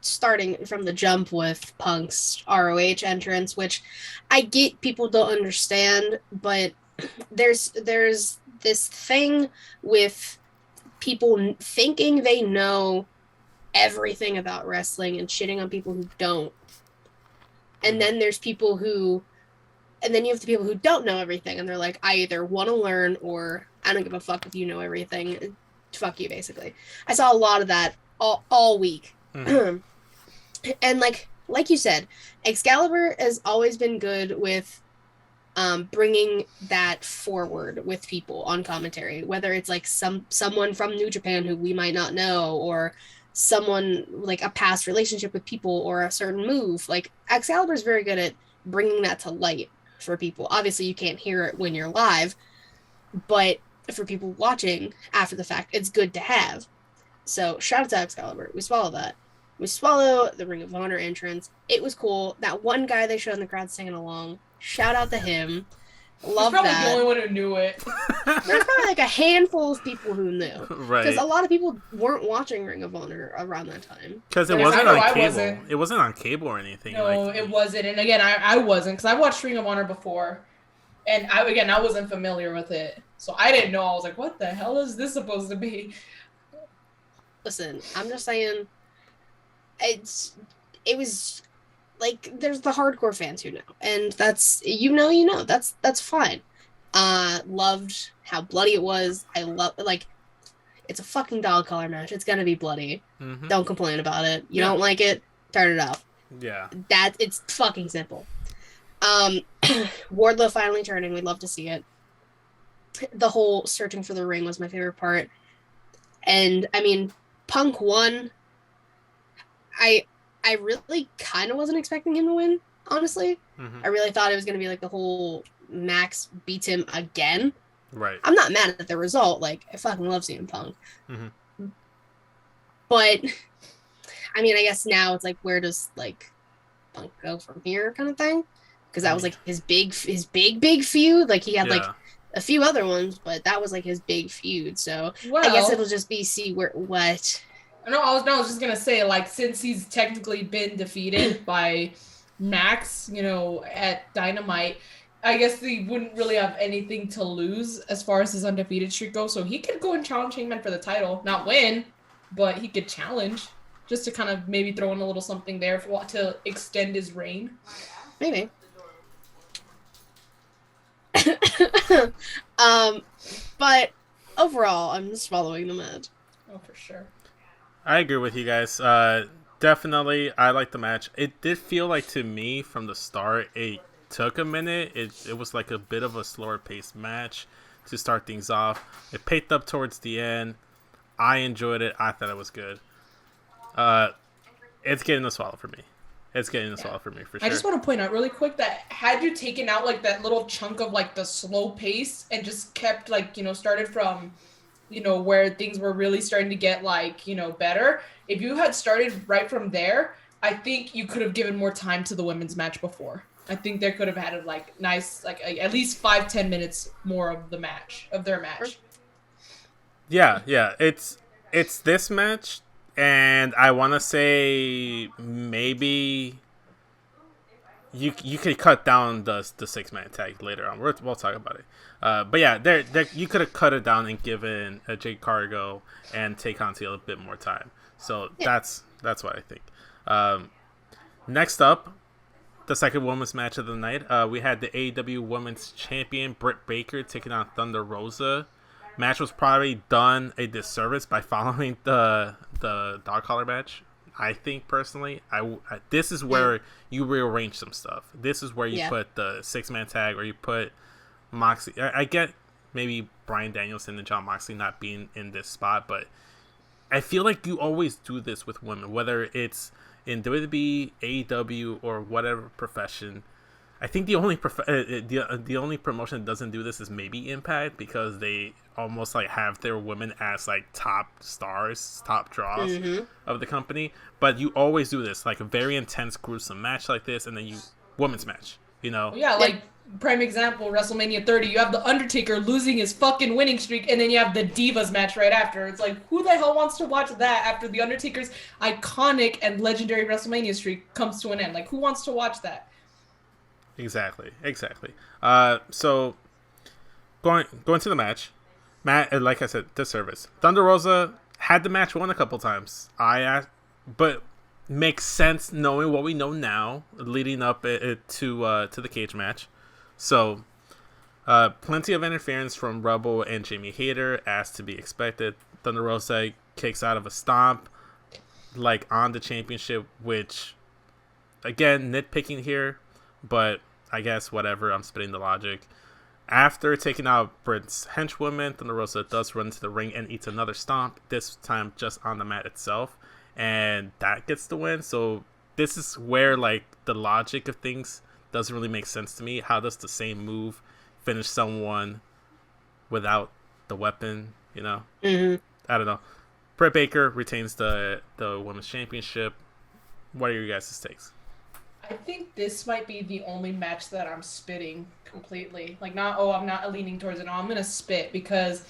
starting from the jump with Punk's ROH entrance, which I get people don't understand, but there's this thing with people thinking they know everything about wrestling and shitting on people who don't. And then you have the people who don't know everything, and they're like, I either want to learn or I don't give a fuck if you know everything. Fuck you, basically. I saw a lot of that all week. And like you said, Excalibur has always been good with bringing that forward with people on commentary, whether it's like someone from New Japan who we might not know, or someone like a past relationship with people, or a certain move. Like, Excalibur is very good at bringing that to light for people. Obviously, you can't hear it when you're live, but for people watching after the fact, it's good to have. So shout out to Excalibur. We swallow that. We swallow the Ring of Honor entrance. It was cool. That one guy they showed in the crowd singing along. Shout out to him. Love that. He's probably the only one who knew it. There's probably like a handful of people who knew. Right. Because a lot of people weren't watching Ring of Honor around that time. Because it wasn't on cable. It wasn't on cable or anything. No, it wasn't. And again, I wasn't, because I watched Ring of Honor before. And I wasn't familiar with it. So I didn't know. I was like, what the hell is this supposed to be? Listen, I'm just saying, it was like, there's the hardcore fans who know, and that's that's fine. Loved how bloody it was. I love, like, it's a fucking dog collar match. It's gonna be bloody. Don't complain about it. You don't like it, turn it off. Yeah, it's fucking simple. Wardlow finally turning. We'd love to see it. The whole searching for the ring was my favorite part. And I mean, Punk won. I really kind of wasn't expecting him to win, honestly. I really thought it was going to be like the whole Max beats him again. Right. I'm not mad at the result. Like, I fucking love CM Punk. But, I mean, I guess now it's like, where does, like, Punk go from here kind of thing? Because that was like his big feud. Like, he had like a few other ones, but that was like his big feud. So I guess it'll just be see what No, I was just gonna say, like, since he's technically been defeated by Max, at Dynamite, I guess he wouldn't really have anything to lose as far as his undefeated streak goes. So he could go and challenge Hangman for the title, not win, but he could challenge just to kind of maybe throw in a little something there to extend his reign. Maybe. But overall, I'm just following the match. Oh, for sure. I agree with you guys. Definitely, I like the match. It did feel like to me from the start, it took a minute. It was like a bit of a slower paced match to start things off. It picked up towards the end. I enjoyed it. I thought it was good. It's getting a swallow for me. It's getting a swallow for me for sure. I just want to point out really quick that had you taken out like that little chunk of like the slow pace and just kept like, started from, where things were really starting to get like, better. If you had started right from there, I think you could have given more time to the women's match before. I think they could have had like nice, like at least 5-10 minutes more of their match. Yeah. It's this match. And I want to say maybe you could cut down the 6-man tag later on. We'll talk about it. But yeah, there you could have cut it down and given Jade Cargill and Tay Conti a bit more time. So yeah. That's what I think. Next up, the second women's match of the night. We had the AEW Women's Champion Britt Baker taking on Thunder Rosa. Match was probably done a disservice by following the dog collar match. I think personally, this is where you rearrange some stuff. This is where you put the 6-man tag, or you put Moxley. I get maybe Bryan Danielson and Jon Moxley not being in this spot, but I feel like you always do this with women, whether it's in WWE, AEW, or whatever profession. I think the only the only promotion that doesn't do this is maybe Impact, because they almost like have their women as like top stars, top draws of the company. But you always do this, like a very intense, gruesome match like this, and then women's match. Yeah, like prime example, WrestleMania 30. You have the Undertaker losing his fucking winning streak, and then you have the Divas match right after. It's like, who the hell wants to watch that after the Undertaker's iconic and legendary WrestleMania streak comes to an end? Like, who wants to watch that? Exactly. So going to the match, Matt, like I said, disservice. Thunder Rosa had the match won a couple times. But makes sense knowing what we know now, leading up to the cage match. So, plenty of interference from Rebel and Jamie Hayter, as to be expected. Thunder Rosa kicks out of a stomp, like on the championship, which, again, nitpicking here. But I guess whatever, I'm spitting the logic. After taking out Britt's henchwoman, Thunder Rosa does run to the ring and eats another stomp, this time just on the mat itself. And that gets the win. So this is where like the logic of things doesn't really make sense to me. How does the same move finish someone without the weapon, I don't know. Britt Baker retains the women's championship. What are your guys' takes? I think this might be the only match that I'm spitting completely. Like, I'm not leaning towards it. No, I'm going to spit because,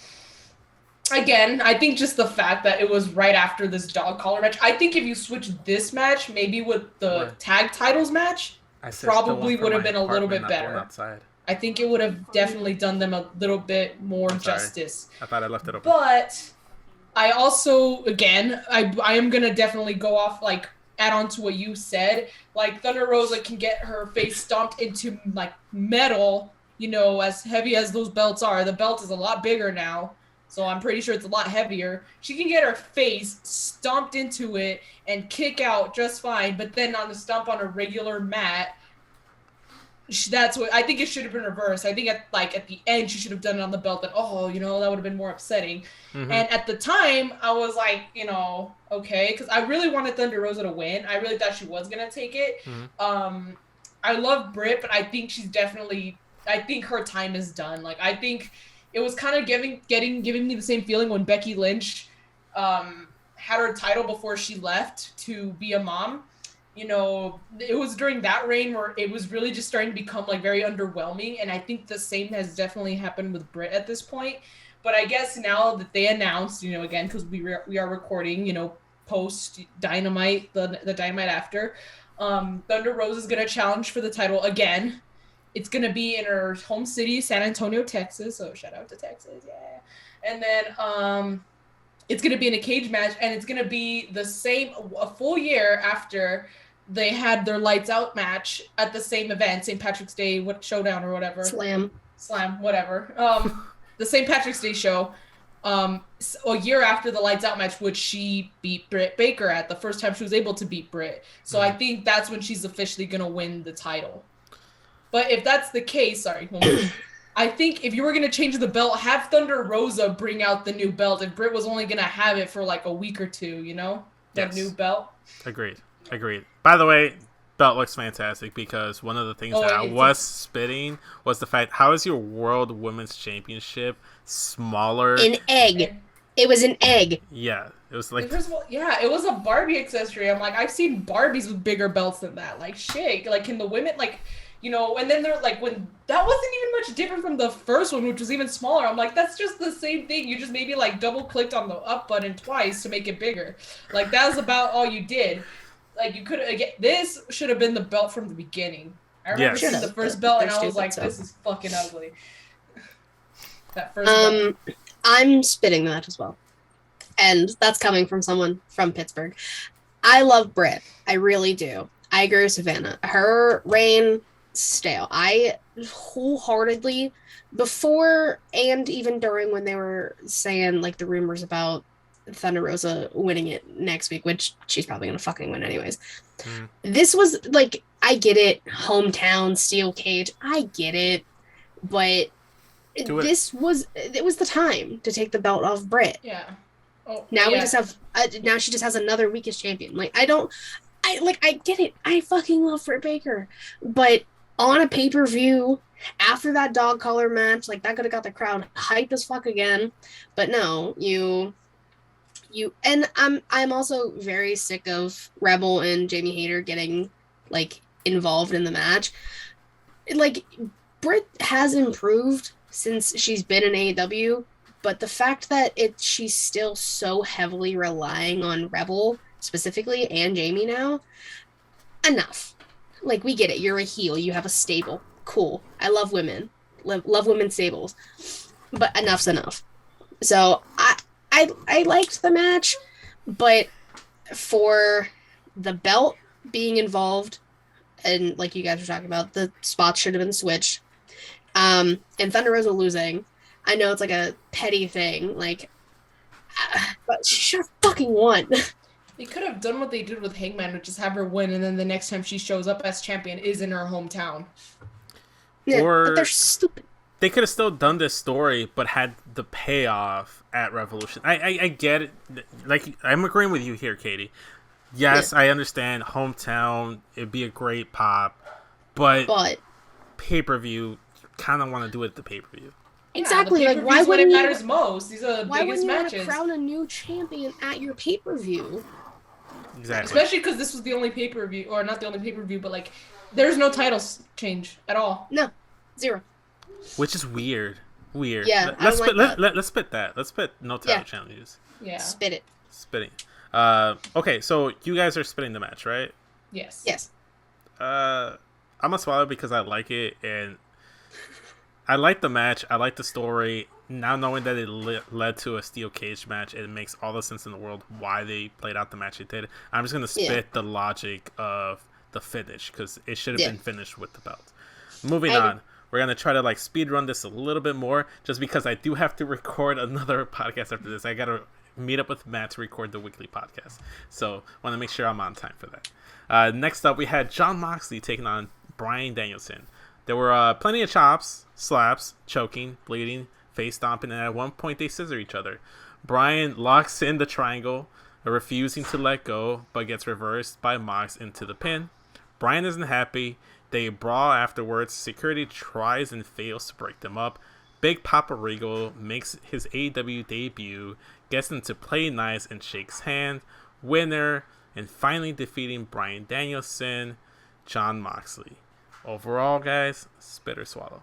again, I think just the fact that it was right after this dog collar match. I think if you switch this match, maybe with the tag titles match, probably would have been a little bit better. I think it would have definitely done them a little bit more justice. I thought I left it open. But I also, again, I am going to definitely go off, like, add on to what you said. Like, Thunder Rosa can get her face stomped into like metal, as heavy as those belts are. The belt is a lot bigger now, so I'm pretty sure it's a lot heavier. She can get her face stomped into it and kick out just fine, but then on the stomp on a regular mat, that's what I think it should have been reversed. I think at the end she should have done it on the belt. That that would have been more upsetting. And at the time I was like, okay, because I really wanted Thunder Rosa to win. I really thought she was gonna take it. I love Britt, but I think I think her time is done. Like, I think it was kind of giving me the same feeling when Becky Lynch had her title before she left to be a mom. It was during that reign where it was really just starting to become like very underwhelming, and I think the same has definitely happened with Britt at this point. But I guess now that they announced, again, because we are recording, post Dynamite, the Dynamite after. Thunder Rosa is gonna challenge for the title again. It's gonna be in her home city, San Antonio, Texas. So shout out to Texas, yeah. And then it's gonna be in a cage match, and it's gonna be a full year after they had their lights out match at the same event, St. Patrick's Day showdown or whatever. Slam, whatever. The St. Patrick's Day show. A year after the lights out match, which she beat Britt Baker at the first time she was able to beat Britt. So I think that's when she's officially gonna win the title. But if that's the case, I think if you were going to change the belt, have Thunder Rosa bring out the new belt. If Britt was only going to have it for like a week or two, you know? That new belt. Agreed. By the way, belt looks fantastic because one of the things that I was spitting was the fact, how is your World Women's Championship smaller? An egg. It was an egg. Yeah. It was like... First of all, yeah, it was a Barbie accessory. I'm like, I've seen Barbies with bigger belts than that. Like, shit. Like, can the women, like... You know, and then they're like, when that wasn't even much different from the first one, which was even smaller. I'm like, that's just the same thing. You just maybe like double clicked on the up button twice to make it bigger. Like, that was about all you did. Like, you could have, this should have been the belt from the beginning. I remember seeing the first belt and I was like, this is fucking ugly. That first belt. I'm spitting that as well. And that's coming from someone from Pittsburgh. I love Britt. I really do. I agree with Savannah. Her reign... stale. I wholeheartedly, before and even during when they were saying like the rumors about Thunder Rosa winning it next week, which she's probably gonna fucking win anyways. This was like, I get it, hometown steel cage, I get it, but it was the time to take the belt off Britt. Yeah. Oh, now we just have now she just has another weakest champion. Like I get it. I fucking love Britt Baker, but on a pay-per-view after that dog collar match, like that could have got the crowd hyped as fuck again. But no, you and I'm also very sick of Rebel and Jamie Hayter getting like involved in the match. Like Britt has improved since she's been in AEW, but the fact that she's still so heavily relying on Rebel specifically and Jamie now, enough. Like, we get it. You're a heel. You have a stable. Cool. I love women. Love women's stables. But enough's enough. So, I liked the match, but for the belt being involved, and like you guys were talking about, the spots should have been switched, and Thunder Rosa losing, I know it's like a petty thing, like, but she should have fucking won. They could have done what they did with Hangman, which is have her win, and then the next time she shows up as champion is in her hometown. Yeah, or but they're stupid. They could have still done this story, but had the payoff at Revolution. I get it. Like, I'm agreeing with you here, Katie. Yes, I understand hometown. It'd be a great pop, but pay-per-view, kind of want to do it at the pay-per-view. Exactly. Yeah, like, why wouldn't it matters most? These are the biggest matches. Why wouldn't you crown a new champion at your pay-per-view? Exactly. Especially because this was the only pay-per-view, or not the only pay-per-view, but like, there's no titles change at all. No, zero. Which is weird. Yeah, let's spit that. Let's spit that. Let's spit no title challenges. Yeah. Spit it. Spitting. Okay, so you guys are spitting the match, right? Yes. Yes. I'm gonna swallow because I like it, and I like the match. I like the story. Now knowing that it led to a steel cage match, it makes all the sense in the world why they played out the match they did. I'm just gonna spit the logic of the finish because it should have been finished with the belt. Moving on, we're gonna try to like speed run this a little bit more, just because I do have to record another podcast after this. I gotta meet up with Matt to record the weekly podcast, so want to make sure I'm on time for that. Next up, we had Jon Moxley taking on Bryan Danielson. There were plenty of chops, slaps, choking, bleeding, face stomping, and at one point they scissor each other. Bryan locks in the triangle, refusing to let go, but gets reversed by Mox into the pin. Bryan isn't happy. They brawl afterwards. Security tries and fails to break them up. Big Papa Regal makes his AEW debut, gets them to play nice and shakes hands. Winner, and finally defeating Bryan Danielson, Jon Moxley. Overall, guys, spit or swallow.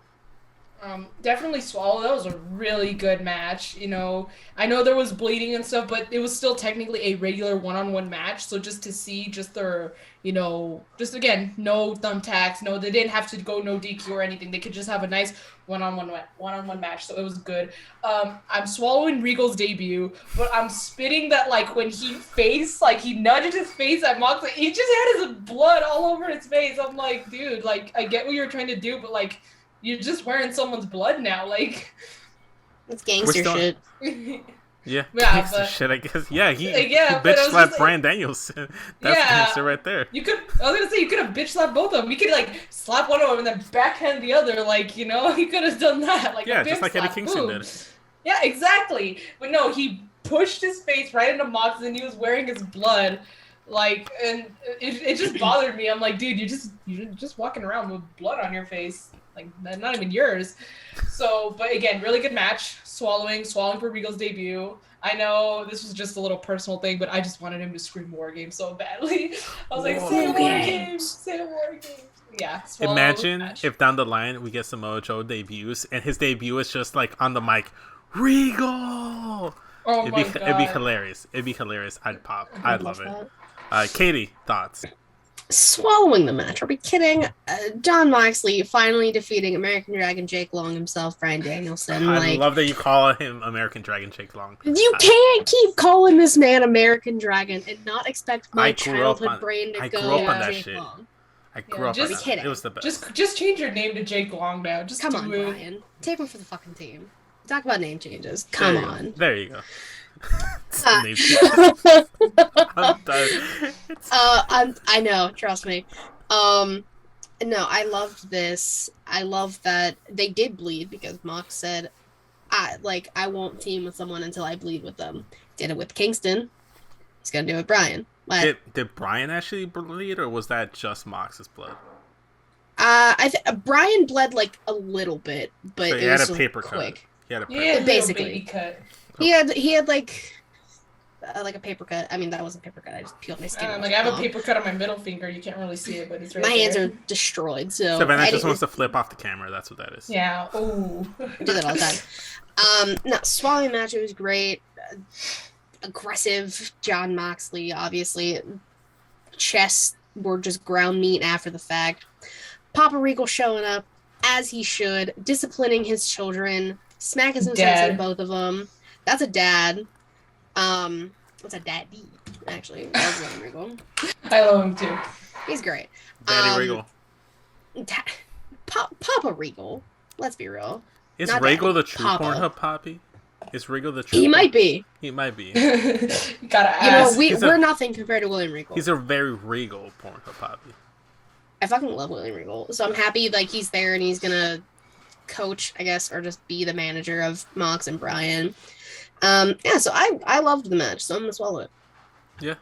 Definitely Swallow. That was a really good match. You know, I know there was bleeding and stuff, but it was still technically a regular one-on-one match. So just to see just their, you know, just again, no thumbtacks, no, they didn't have to go no DQ or anything. They could just have a nice one-on-one match. So it was good. I'm swallowing Regal's debut, but I'm spitting that like when he nudged his face at Moxley, he just had his blood all over his face. I'm like, dude, like I get what you're trying to do, but like. You're just wearing someone's blood now, like. It's gangster shit. Yeah, yeah, gangster shit, I guess. Yeah, he but bitch slapped like, Bryan Danielson. That's gangster right there. I was gonna say, you could have bitch slapped both of them. You could, like, slap one of them and then backhand the other, like, you know? You could have done that. Like, yeah, just like Eddie Kingston did. Yeah, exactly. But no, he pushed his face right into Mox and he was wearing his blood. Like, and it just bothered me. I'm like, dude, you're just walking around with blood on your face. Like, not even yours. So, but again, really good match. Swallowing for Regal's debut. I know this was just a little personal thing, but I just wanted him to scream War Games so badly. I was like, say War Games! Say War Games! Yeah, Swallow. Imagine if down the line we get Samoa Joe debuts, and his debut is just like on the mic, Regal! Oh my God. It'd be hilarious. I'd pop. I'd love it. Katie, thoughts? Swallowing the match. Are we kidding? John Moxley finally defeating American Dragon Jake Long himself, Bryan Danielson. I love that you call him American Dragon Jake Long. You can't keep calling this man American Dragon and not expect my childhood brain to go. I grew up on that shit. Long. I grew up on that. Kidding. It was the best. Just change your name to Jake Long now. Just come on, Brian. Take one for the fucking team. Talk about name changes. Come on. There you go. I'm done. I know, trust me. No, I loved this. I love that they did bleed because Mox said, I won't team with someone until I bleed with them. Did it with Kingston. He's gonna do it with Brian. Did Brian actually bleed, or was that just Mox's blood? Brian bled like a little bit, but so it was a paper quick. Cut. He had a paper cut. Basically cut. He had like a paper cut. I mean, that wasn't a paper cut. I just peeled my skin. I have a paper cut on my middle finger. You can't really see it, but it's right my there. hands are destroyed. So Savannah just wants to flip off the camera. That's what that is. Yeah. Oh. Do that all the time. No, swallowing match. It was great. Aggressive John Moxley. Obviously, chests were just ground meat after the fact. Papa Regal showing up as he should, disciplining his children, smacking some sense in both of them. That's a dad. What's a daddy? Actually, I love Regal. I love him too. He's great. Daddy Regal. Papa Regal. Let's be real. Is Not Regal Daddy, the true Papa. Pornhub Poppy? Is Regal the true? He might be. He might be. You gotta ask. We're nothing compared to William Regal. He's a very regal Pornhub Poppy. I fucking love William Regal, so I'm happy like he's there and he's gonna coach, I guess, or just be the manager of Mox and Brian. Yeah, so I loved the match, so I'm gonna swallow it. Yeah,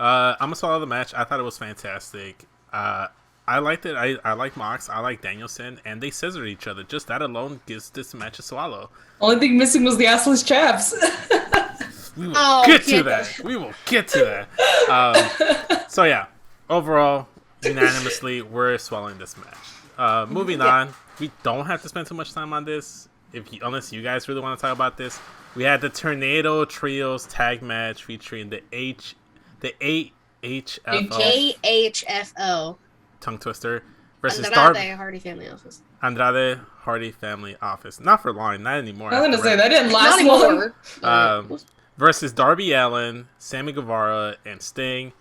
I'm gonna swallow the match. I thought it was fantastic. I liked it. I like Mox. I like Danielson, and they scissored each other. Just that alone gives this match a swallow. Only thing missing was the assless chaps. We will get to that. We will get to that. So yeah, overall, unanimously, we're swallowing this match. Moving on, we don't have to spend too much time on this. Unless you guys really want to talk about this, we had the Tornado Trios tag match featuring the AHFO tongue twister versus Andrade Hardy Family Office. Andrade Hardy Family Office. Not for long, not anymore. I was gonna say that didn't last long. Versus Darby Allin, Sammy Guevara, and Sting.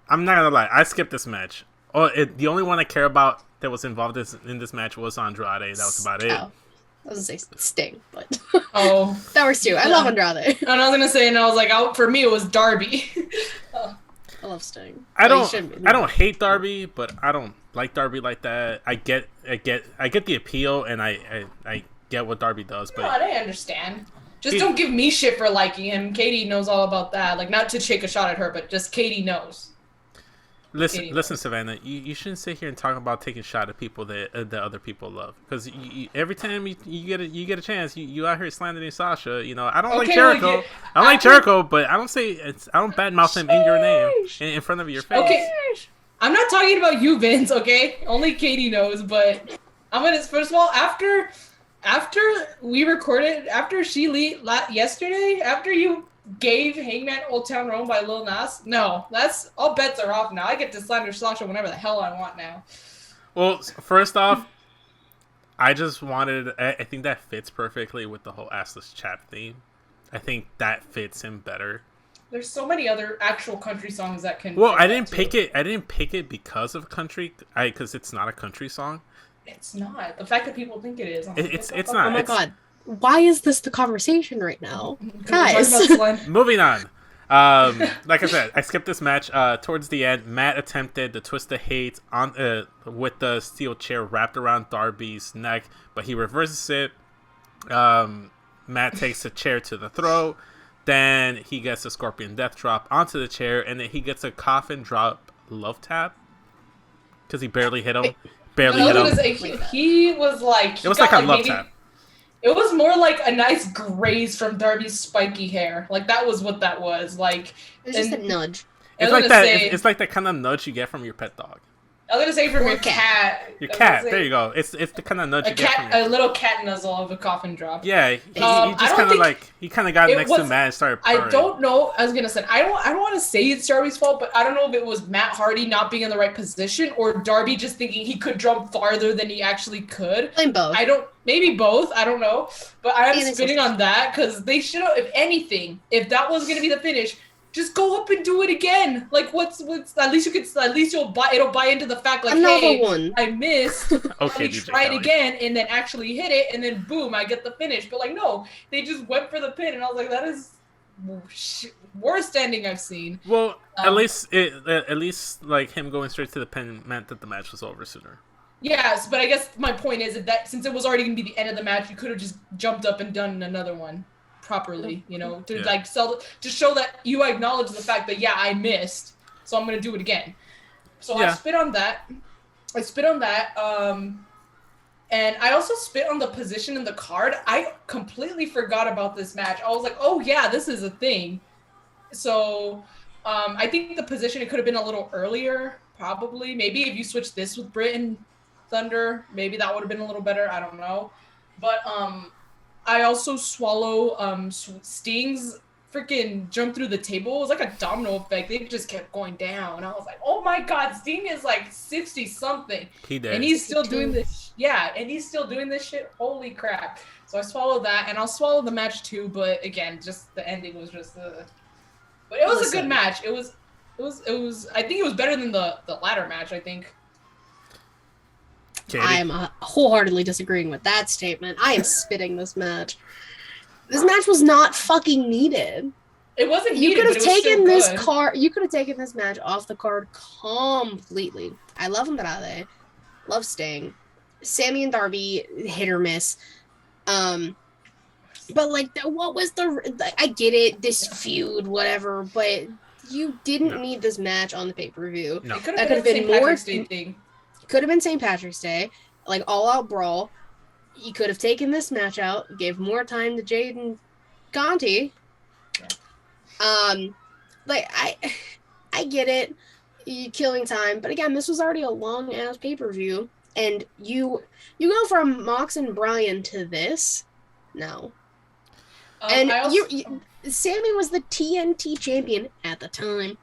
I'm not gonna lie, I skipped this match. The only one I care about that was involved in this match was Andrade. That was about it. Oh. I was gonna say Sting, but that works too. I love Andrade. And I was gonna say, and I was like, for me, it was Darby. I love Sting. I don't hate Darby, but I don't like Darby like that. I get the appeal, and I get what Darby does, but I understand. Just don't give me shit for liking him. Katie knows all about that. Like, not to take a shot at her, but just Katie knows. Listen, Savannah. You shouldn't sit here and talk about taking a shot at people that other people love. Because every time you get a chance, you out here slandering Sasha. You know, I don't like Jericho. I don't like Jericho, but I don't badmouth him in your name in front of your face. Okay, I'm not talking about you, Vince. Okay, only Katie knows. But I'm gonna first of all, after After we recorded, after yesterday, after you gave Hangman Old Town Road by Lil Nas, no, that's all bets are off now. I get to slander Sasha whenever the hell I want now. Well, first off, I think that fits perfectly with the whole Assless Chap theme. I think that fits him better. There's so many other actual country songs that can. Well, I didn't pick it because of country. Because it's not a country song. It's not. The fact that people think it is. It's not. Oh my god. Why is this the conversation right now? Guys. Moving on. Like I said, I skipped this match. Towards the end, Matt attempted the twist of hate on with the steel chair wrapped around Darby's neck, but he reverses it. Matt takes the chair to the throat. Then he gets a Scorpion Death Drop onto the chair, and then he gets a coffin drop love tap because he barely hit him. He was like... It was like a love tap. It was more like a nice graze from Darby's spiky hair. Like, that was what that was. Like, it was just a nudge. It's like that. It's like that kind of nudge you get from your pet dog. I was gonna say from your cat. Your cat. There you go. It's the kind of nudge you get from a little cat nuzzle of a coffin drop. Yeah, he just kind of got next to Matt and started purring. I don't know. I was gonna say I don't want to say it's Darby's fault, but I don't know if it was Matt Hardy not being in the right position or Darby just thinking he could jump farther than he actually could. Blame both. Maybe both. I don't know. But I'm spinning on that because they should have. If anything, if that was gonna be the finish. Just go up and do it again. Like what's at least it'll buy into the fact like I missed. Okay, let me try it again and then actually hit it and then boom, I get the finish. But like no, they just went for the pin and I was like that is worst ending I've seen. Well, at least like him going straight to the pin meant that the match was over sooner. Yes, but I guess my point is that since it was already gonna be the end of the match, you could have just jumped up and done another one. Properly, to show that you acknowledge the fact that I missed, so I'm gonna do it again. So I spit on that. And I also spit on the position in the card. I completely forgot about this match. I was like, oh yeah, this is a thing. So I think the position it could have been a little earlier, probably. Maybe if you switched this with Britt and Thunder, maybe that would have been a little better. I don't know, but I also swallow Sting's freaking jump through the table. It was like a domino effect. They just kept going down. I was like, oh my god, Sting is like 60 something. He did. And he's still doing this. Yeah, and he's still doing this shit. Holy crap. So I swallowed that and I'll swallow the match too, but again, just the ending was just but it was a good match. It was I think it was better than the ladder match, I think. Katie. I am wholeheartedly disagreeing with that statement. I am spitting this match. This match was not fucking needed. It wasn't needed. You could have taken this card. You could have taken this match off the card completely. I love Andrade. Love Sting. Sammy and Darby hit or miss. But like, what was I get it. This feud, whatever. But you didn't need this match on the pay-per-view. No. It could have been more thing. Could have been St. Patrick's Day, like all-out brawl. You could have taken this match out, gave more time to Jade and Conti. Like I get it, you killing time, but again, this was already a long-ass pay-per-view, and you go from Mox and Bryan to this, no. And Sammy was the TNT champion at the time.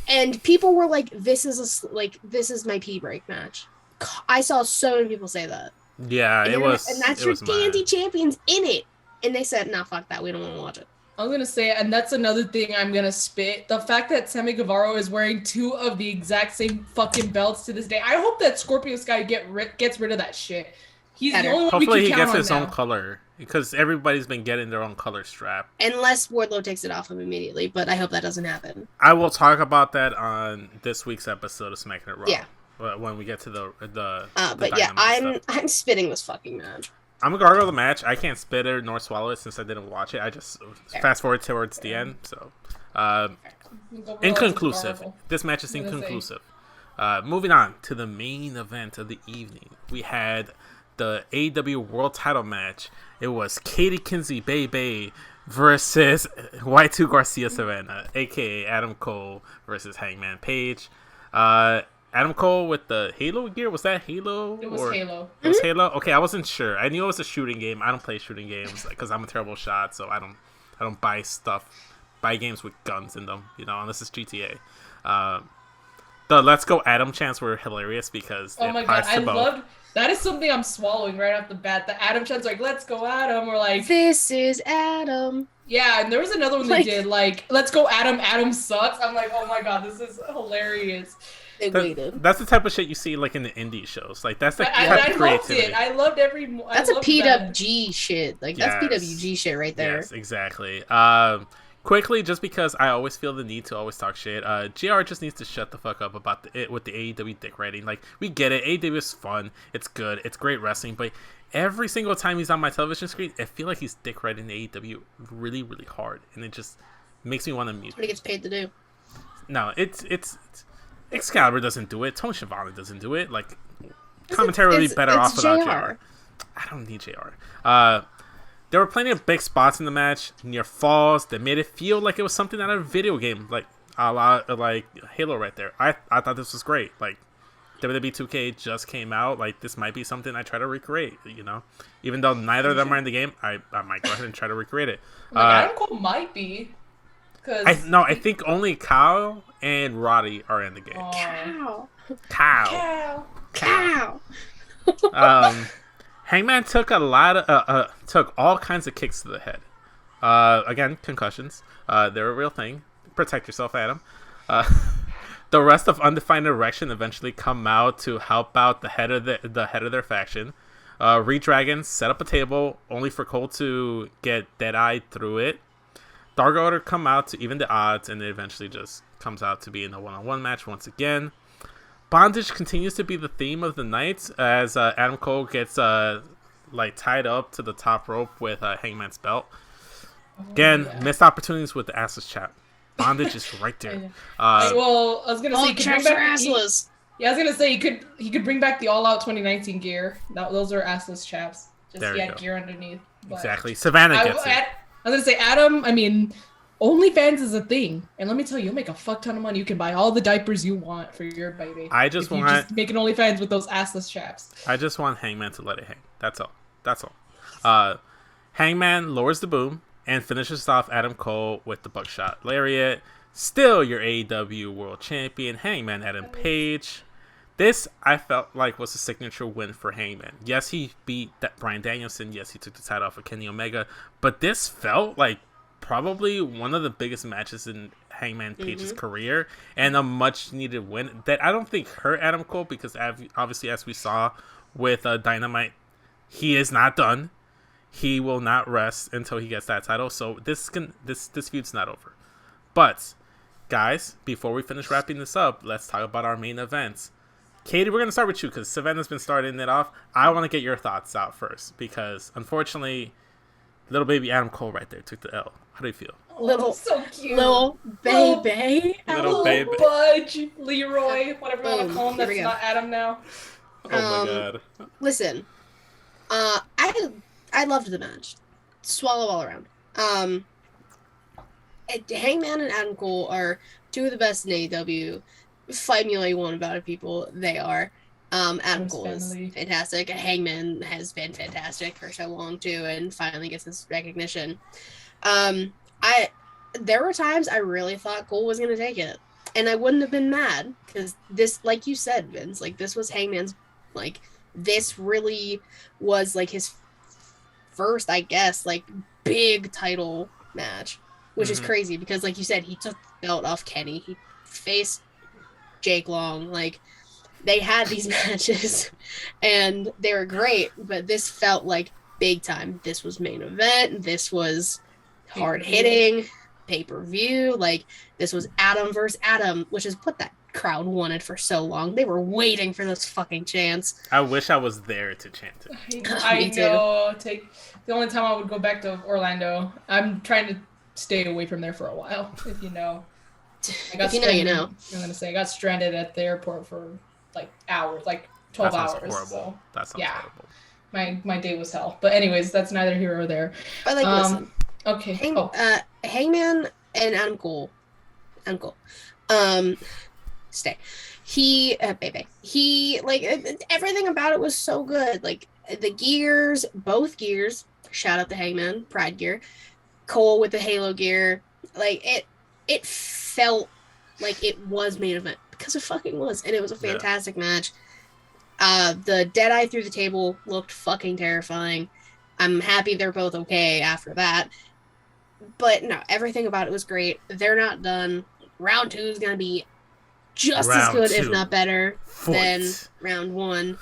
And people were like, this is my pee break match. I saw so many people say that. Yeah, and that's your TNT champions in it. And they said, nah, fuck that. We don't want to watch it. I was going to say, and that's another thing I'm going to spit. The fact that Sammy Guevara is wearing 2 of the exact same fucking belts to this day. I hope that Scorpio Sky gets rid of that shit. He's the only one Hopefully we can count on he gets his now. own color. Because everybody's been getting their own color strap. Unless Wardlow takes it off him immediately, but I hope that doesn't happen. I will talk about that on this week's episode of Smackin It Raw. Yeah. When we get to the but yeah, I'm spitting this fucking match. I'm gonna gargle the match. I can't spit it nor swallow it since I didn't watch it. I just fast forward towards the end. So, inconclusive. This match is inconclusive. Moving on to the main event of the evening, we had the AEW World Title match. It was Katie Kinsey Bay versus Y2 Garcia Savannah, aka Adam Cole versus Hangman Page. Adam Cole with the Halo gear. Was that Halo? It was Halo. It was Halo. Okay, I wasn't sure. I knew it was a shooting game. I don't play shooting games because I'm a terrible shot, so I don't buy games with guns in them. Unless it's GTA. The Let's Go Adam chants were hilarious because oh my god, I loved. That is something I'm swallowing right off the bat. The Adam chants like, "Let's go Adam," or like, "This is Adam." Yeah, and there was another one they did like, "Let's go Adam, Adam sucks." I'm like, oh my god, this is hilarious. That's the type of shit you see like in the indie shows. Like that's the type of creativity. I loved every. That's a PWG shit. Like that's PWG shit right there. Yes, exactly. Quickly, just because I always feel the need to always talk shit, JR just needs to shut the fuck up about it with the AEW dick writing. Like, we get it. AEW is fun. It's good. It's great wrestling. But every single time he's on my television screen, I feel like he's dick writing AEW really, really hard. And it just makes me want to mute. What he gets paid to do. No, it's Excalibur doesn't do it. Tony Schiavone doesn't do it. Like, commentary would be better off without JR. I don't need JR. There were plenty of big spots in the match, near falls, that made it feel like it was something out of a video game, like a lot like Halo right there. I thought this was great. Like, WWE 2K just came out. Like, this might be something I try to recreate, Even though neither of them are in the game, I might go ahead and try to recreate it. Adam Cole might be. I think only Kyle and Roddy are in the game. Cow. Hangman took took all kinds of kicks to the head. Again, concussions. They're a real thing. Protect yourself, Adam. The rest of Undefined Erection eventually come out to help out the head of their faction. Redragon set up a table only for Cole to get dead-eyed through it. Dark Order come out to even the odds, and it eventually just comes out to be in a one-on-one match once again. Bondage continues to be the theme of the night as Adam Cole gets tied up to the top rope with Hangman's belt. Again, missed opportunities with the assless chap. Bondage is right there. I was gonna say he could bring back assless. I was gonna say he could bring back the All Out 2019 gear. Those are assless chaps. Just gear underneath. But exactly. Savannah gets it. I was gonna say Adam. I mean, OnlyFans is a thing, and let me tell you, you'll make a fuck ton of money. You can buy all the diapers you want for your baby. I just want you just make an OnlyFans with those assless chaps. I just want Hangman to let it hang. That's all. Hangman lowers the boom and finishes off Adam Cole with the buckshot lariat. Still your AEW World Champion, Hangman Adam Page. This, I felt like, was a signature win for Hangman. Yes, he beat Bryan Danielson. Yes, he took the title off of Kenny Omega. But this felt like probably one of the biggest matches in Hangman Page's career, and a much-needed win that I don't think hurt Adam Cole, because obviously, as we saw with Dynamite, he is not done. He will not rest until he gets that title. So this feud's not over. But, guys, before we finish wrapping this up, let's talk about our main events. Katie, we're going to start with you because Savannah's been starting it off. I want to get your thoughts out first because, unfortunately, little baby Adam Cole right there took the L. How do you feel? Little, so cute. Little baby. Little baby. Budge, Leroy, whatever you want to call him. That's not Adam now. Oh my god. Listen, I loved the match. Swallow all around. Hangman and Adam Cole are two of the best in AEW. Fight me all you want about it, people. They are. Adam Cole is fantastic. Hangman has been fantastic for so long too, and finally gets this recognition. There were times I really thought Cole was gonna take it, and I wouldn't have been mad because this, like you said, Vince, like this was Hangman's, like this really was like his first, I guess, like big title match, which is crazy because, like you said, he took the belt off Kenny. He faced Jake Long. Like, they had these matches and they were great, but this felt like big time. This was main event. This was hard hitting pay-per-view. Like, this was Adam versus Adam, which is what that crowd wanted for so long. They were waiting for those fucking chants. I wish I was there to chant it. I know. The only time I would go back to Orlando, I'm trying to stay away from there for a while, if you know. If you know, you know. I'm going to say I got stranded at the airport for like hours, like 12 hours. Horrible. So, that sounds horrible. My day was hell. But anyways, that's neither here or there. But like, listen. Okay. Hangman and Adam Cole. stay. Baby. Everything about it was so good. Like, the gears, both gears, shout out to Hangman, Pride gear, Cole with the Halo gear, like, it felt like it was main event, because it fucking was, and it was a fantastic match. The Deadeye through the table looked fucking terrifying. I'm happy they're both okay after that. But no, everything about it was great. They're not done. Round 2 is going to be just as good, if not better, than round 1.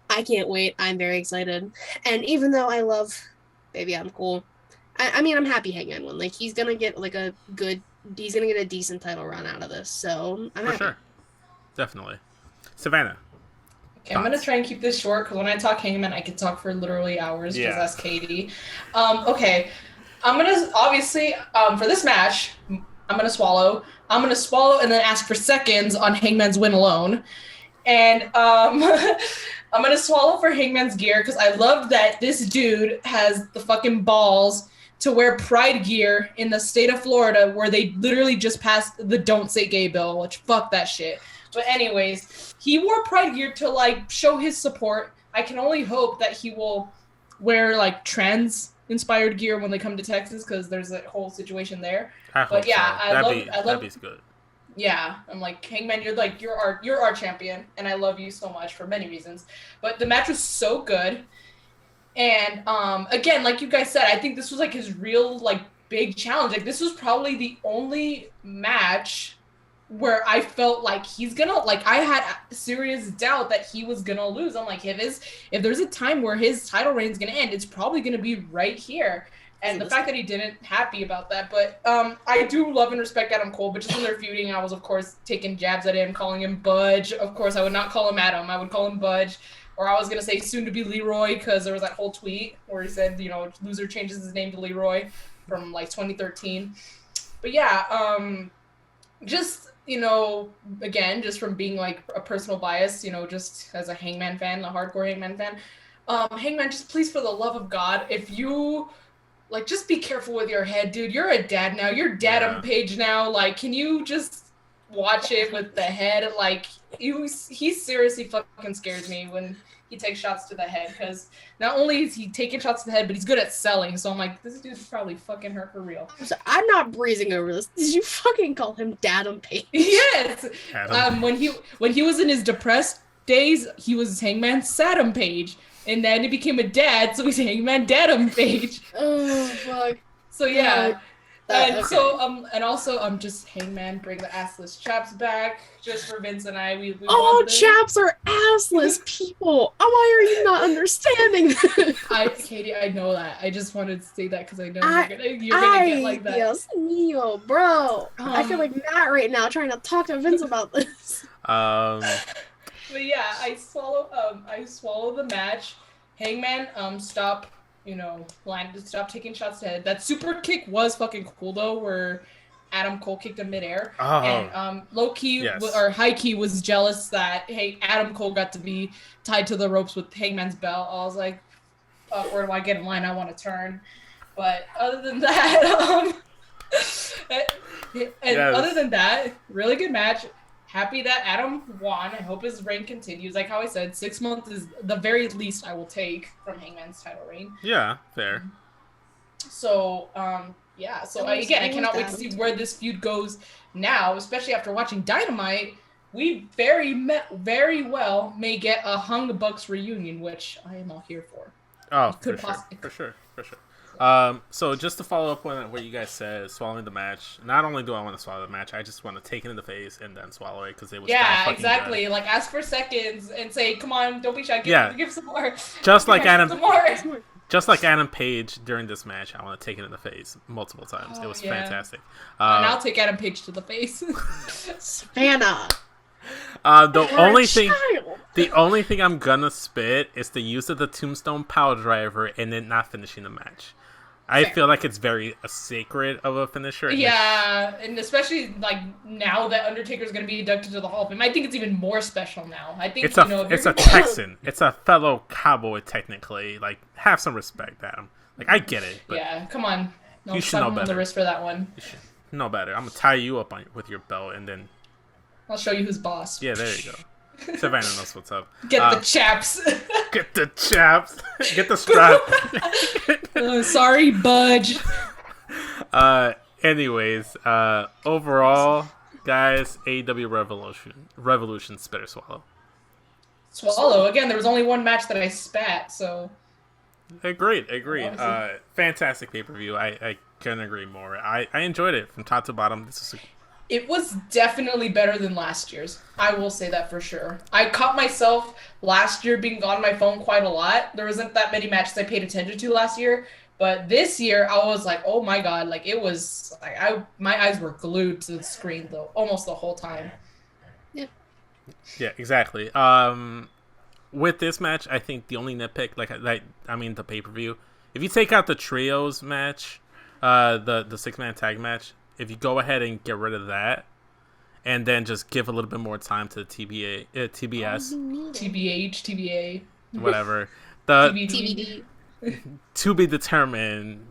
I can't wait. I'm very excited. And even though I love Baby Adam Cole, I mean, I'm happy Hangman won. Like, he's going to get like he's going to get a decent title run out of this. So I'm happy. For sure. Definitely. Savannah. Okay, I'm going to try and keep this short, because when I talk Hangman, I can talk for literally hours. Just ask Katie. Okay. I'm going to, obviously, for this match, I'm going to swallow. I'm going to swallow and then ask for seconds on Hangman's win alone. And I'm going to swallow for Hangman's gear, because I love that this dude has the fucking balls to wear Pride gear in the state of Florida, where they literally just passed the Don't Say Gay bill, which fuck that shit. But anyways, he wore Pride gear to, like, show his support. I can only hope that he will wear, like, trans-inspired gear when they come to Texas, because there's a whole situation there. But yeah, so. I love. That'd be good. Yeah, I'm like, Hangman, you're our champion, and I love you so much for many reasons. But the match was so good, and again, like you guys said, I think this was like his real like big challenge. Like, this was probably the only match where I felt like he's gonna, like, I had serious doubt that he was gonna lose. I'm like, if there's a time where his title reign is gonna end, it's probably gonna be right here. And the fact that he didn't, happy about that. But I do love and respect Adam Cole, but just when they're feuding, I was, of course, taking jabs at him, calling him Budge. Of course, I would not call him Adam. I would call him Budge. Or I was going to say soon-to-be Leroy, because there was that whole tweet where he said, loser changes his name to Leroy from, like, 2013. But, yeah, just, again, just from being, like, a personal bias, just as a Hangman fan, a hardcore Hangman fan, Hangman, just please, for the love of God, if you... Like, just be careful with your head, dude. You're a dad now. You're dad page now. Like, can you just watch it with the head? Like, he seriously fucking scares me when he takes shots to the head. Because not only is he taking shots to the head, but he's good at selling. So I'm like, this dude's probably fucking hurt for real. I'm not breezing over this. Did you fucking call him Dad'em Page? Yes. When he was in his depressed days, he was Hangman Sad'em Page. And then he became a dad, so he's Hangman Dad'em Page. Oh, fuck. So, yeah. And also, just Hangman, bring the assless chaps back, just for Vince and I. We chaps are assless people. Why are you not understanding this? Katie, I know that. I just wanted to say that because I know you're gonna get like that. Dios mío, bro. I feel like Matt right now trying to talk to Vince about this. But yeah, I swallow the match. Hangman, stop taking shots to head. That super kick was fucking cool though, where Adam Cole kicked him midair. Oh. And low key or high key was jealous that Adam Cole got to be tied to the ropes with Hangman's belt. I was like, where do I get in line? I want to turn. But other than that, other than that, really good match. Happy that Adam won. I hope his reign continues. Like how I said, 6 months is the very least I will take from Hangman's title reign. Yeah, fair. So, I cannot wait to see where this feud goes now, especially after watching Dynamite. We very well may get a Hung Bucks reunion, which I am all here for. Oh, for sure. So just to follow up on what you guys said, swallowing the match. Not only do I want to swallow the match, I just want to take it in the face and then swallow it because it was exactly. Good. Like ask for seconds and say, "Come on, don't be shy. Give some more." Just like Adam Page during this match, I want to take it in the face multiple times. It was fantastic. And I'll take Adam Page to the face. Savannah. The only thing I'm gonna spit is the use of the Tombstone Power Driver and then not finishing the match. I feel like it's very sacred of a finisher. Yeah, and especially like now that Undertaker's going to be inducted to the Hall of Fame, I think it's even more special now. I think it's a Texan, it's a fellow cowboy technically. Like, have some respect, Adam. Like, I get it. But yeah, come on. You should know better. On the wrist for that one. You should know better. I'm gonna tie you up with your belt and then I'll show you who's boss. Yeah, there you go. Savannah knows what's up. Get the chaps. Get the chaps. Get the strap. Sorry, Budge. Anyways, overall, guys, AEW Revolution spit or swallow. Swallow. Again, there was only one match that I spat, so. Agreed. Fantastic pay-per-view. I couldn't agree more. I enjoyed it from top to bottom. It was definitely better than last year's. I will say that for sure. I caught myself last year being on my phone quite a lot. There wasn't that many matches I paid attention to last year. But this year, I was like, oh my god. Like, it was... like my eyes were glued to the screen, though, almost the whole time. Yeah, exactly. With this match, I think the only nitpick, the pay-per-view, if you take out the trios match, the 6-man tag match, if you go ahead and get rid of that, and then just give a little bit more time to the TBS, TBH, TBA, whatever, TBD. to be determined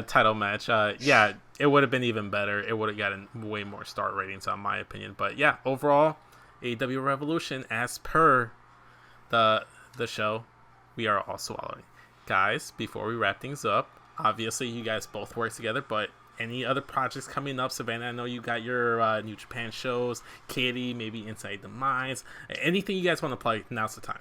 title match, it would have been even better. It would have gotten way more star ratings, in my opinion. But yeah, overall, AEW Revolution, as per the show, we are all swallowing. Guys, before we wrap things up, obviously you guys both work together, but any other projects coming up? Savannah, I know you got your New Japan shows. Katie, maybe Inside the Minds. Anything you guys want to plug, now's the time.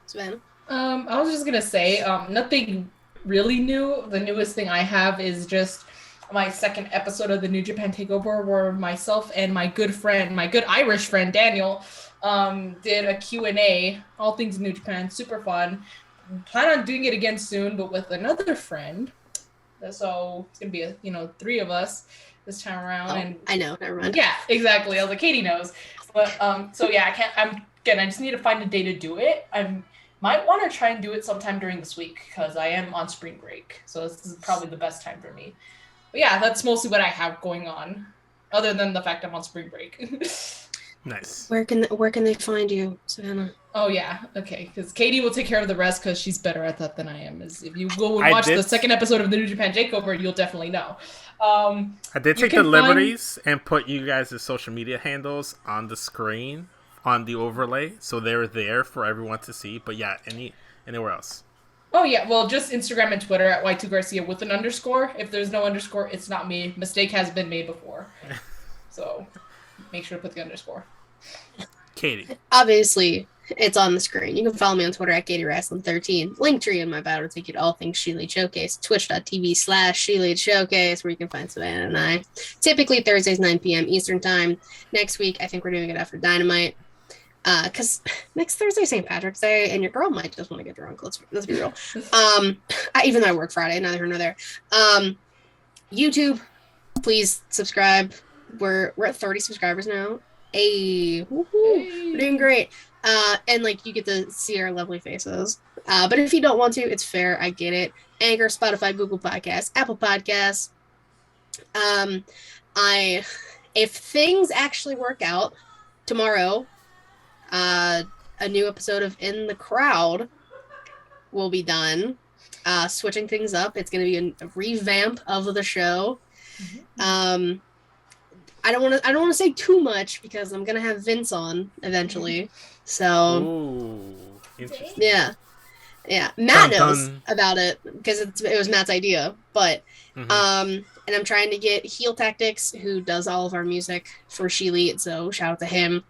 Savannah? I was just going to say, nothing really new. The newest thing I have is just my second episode of the New Japan Takeover, where myself and my good Irish friend, Daniel, did a Q&A, all things New Japan, super fun. Plan on doing it again soon, but with another friend. So it's gonna be 3 of us this time around. And I know, never mind. Yeah, exactly. I was like, Katie knows. But so yeah, I just need to find a day to do it. I might want to try and do it sometime during this week because I am on spring break. So this is probably the best time for me. But yeah, that's mostly what I have going on, other than the fact I'm on spring break. Nice. Where can they find you, Savannah? Oh yeah, okay. Because Katie will take care of the rest because she's better at that than I am. If you go and watch the second episode of the New Japan Takeover, you'll definitely know. I did take the liberties and put you guys' social media handles on the screen on the overlay, so they're there for everyone to see. But yeah, anywhere else? Oh yeah, well, just Instagram and Twitter at Y2Garcia with an underscore. If there's no underscore, it's not me. Mistake has been made before, so make sure to put the underscore. Katie. Obviously, it's on the screen. You can follow me on Twitter at KatieWrestling13. Linktree in my bio to take you to all things She Lead Showcase. Twitch.tv/She Lead Showcase, where you can find Savannah and I. Typically Thursdays, 9 p.m. Eastern Time. Next week, I think we're doing it after Dynamite. Because next Thursday, St. Patrick's Day, and your girl might just want to get drunk. Let's be real. Even though I work Friday, neither here nor there. YouTube, please subscribe. We're at 30 subscribers now. Hey, we're doing great. And you get to see our lovely faces. But if you don't want to, it's fair. I get it. Anchor, Spotify, Google Podcasts, Apple Podcasts. If things actually work out, tomorrow, a new episode of In the Crowd will be done. Switching things up. It's going to be a revamp of the show. Mm-hmm. I don't want to say too much because I'm gonna have Vince on eventually. So, ooh, interesting. Yeah. Matt knows about it because it was Matt's idea. But and I'm trying to get Heel Tactics, who does all of our music for She Lead, so shout out to him.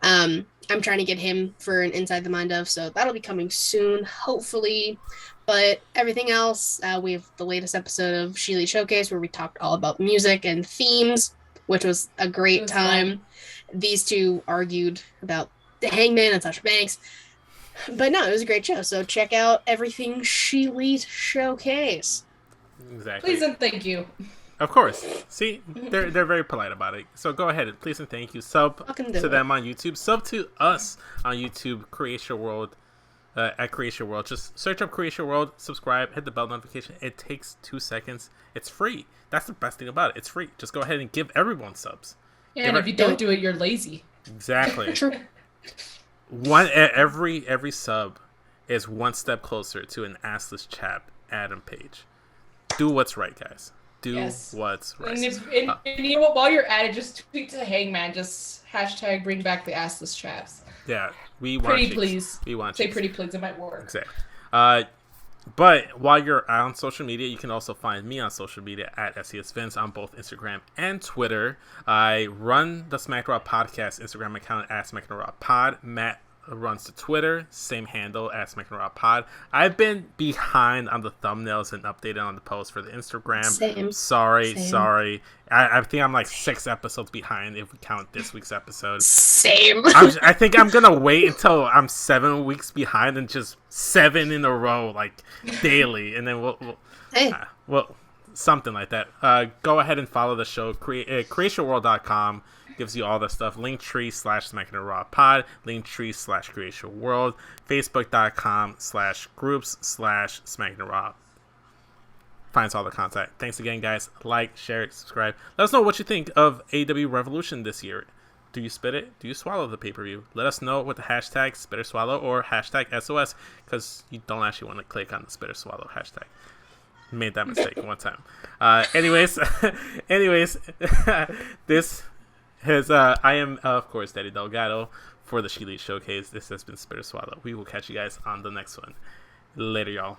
I'm trying to get him for an Inside the Mind of, so that'll be coming soon, hopefully. But everything else, we have the latest episode of She Lead Showcase where we talked all about music and themes, which was a great time. Fun. These two argued about the Hangman and Sasha Banks. But no, it was a great show. So check out everything She Lead Showcase. Exactly. Please and thank you. Of course. See, they're very polite about it. So go ahead and please and thank you. Sub to them on YouTube. Sub to us on YouTube, Creation World. At Creation World. Just search up Creation World, subscribe, hit the bell notification. It takes 2 seconds. It's free. That's the best thing about it. It's free. Just go ahead and give everyone subs. Yeah, and if you don't do it, you're lazy. Exactly. True. Every sub is one step closer to an assless chap Adam Page. Do what's right, guys. Do what's right. And you know what? While you're at it, just tweet to Hangman. Just hashtag bring back the assless chaps. Yeah, we want pretty cheeks. Please. We want say cheeks. pretty please. It might work. Exactly. But while you're on social media, you can also find me on social media at SESVince on both Instagram and Twitter. I run the Smackin Raw podcast Instagram account at Smackin Raw Pod. Matt runs the Twitter, same handle at Smackin Raw Pod. I've been behind on the thumbnails and updated on the post for the Instagram. Same. Sorry. I think I'm like 6 episodes behind if we count this week's episode. Same. I think I'm gonna wait until I'm 7 weeks behind and just 7 in a row, like daily, and then we'll something like that. Go ahead and follow the show. CreationWorld.com gives you all the stuff. Linktree/SmackinRawPod. Linktree/CreationWorld. Facebook.com/groups/SmackinRaw. Finds all the content. Thanks again, guys. Like, share, subscribe. Let us know what you think of AEW Revolution this year. Do you spit it? Do you swallow the pay-per-view? Let us know with the hashtag SpitOrSwallow or hashtag SOS, because you don't actually want to click on the SpitOrSwallow hashtag. Made that mistake one time. Anyways, this has I am of course Daddy Delgado for the She Lead Showcase. This has been SpitOrSwallow. We will catch you guys on the next one. Later, y'all.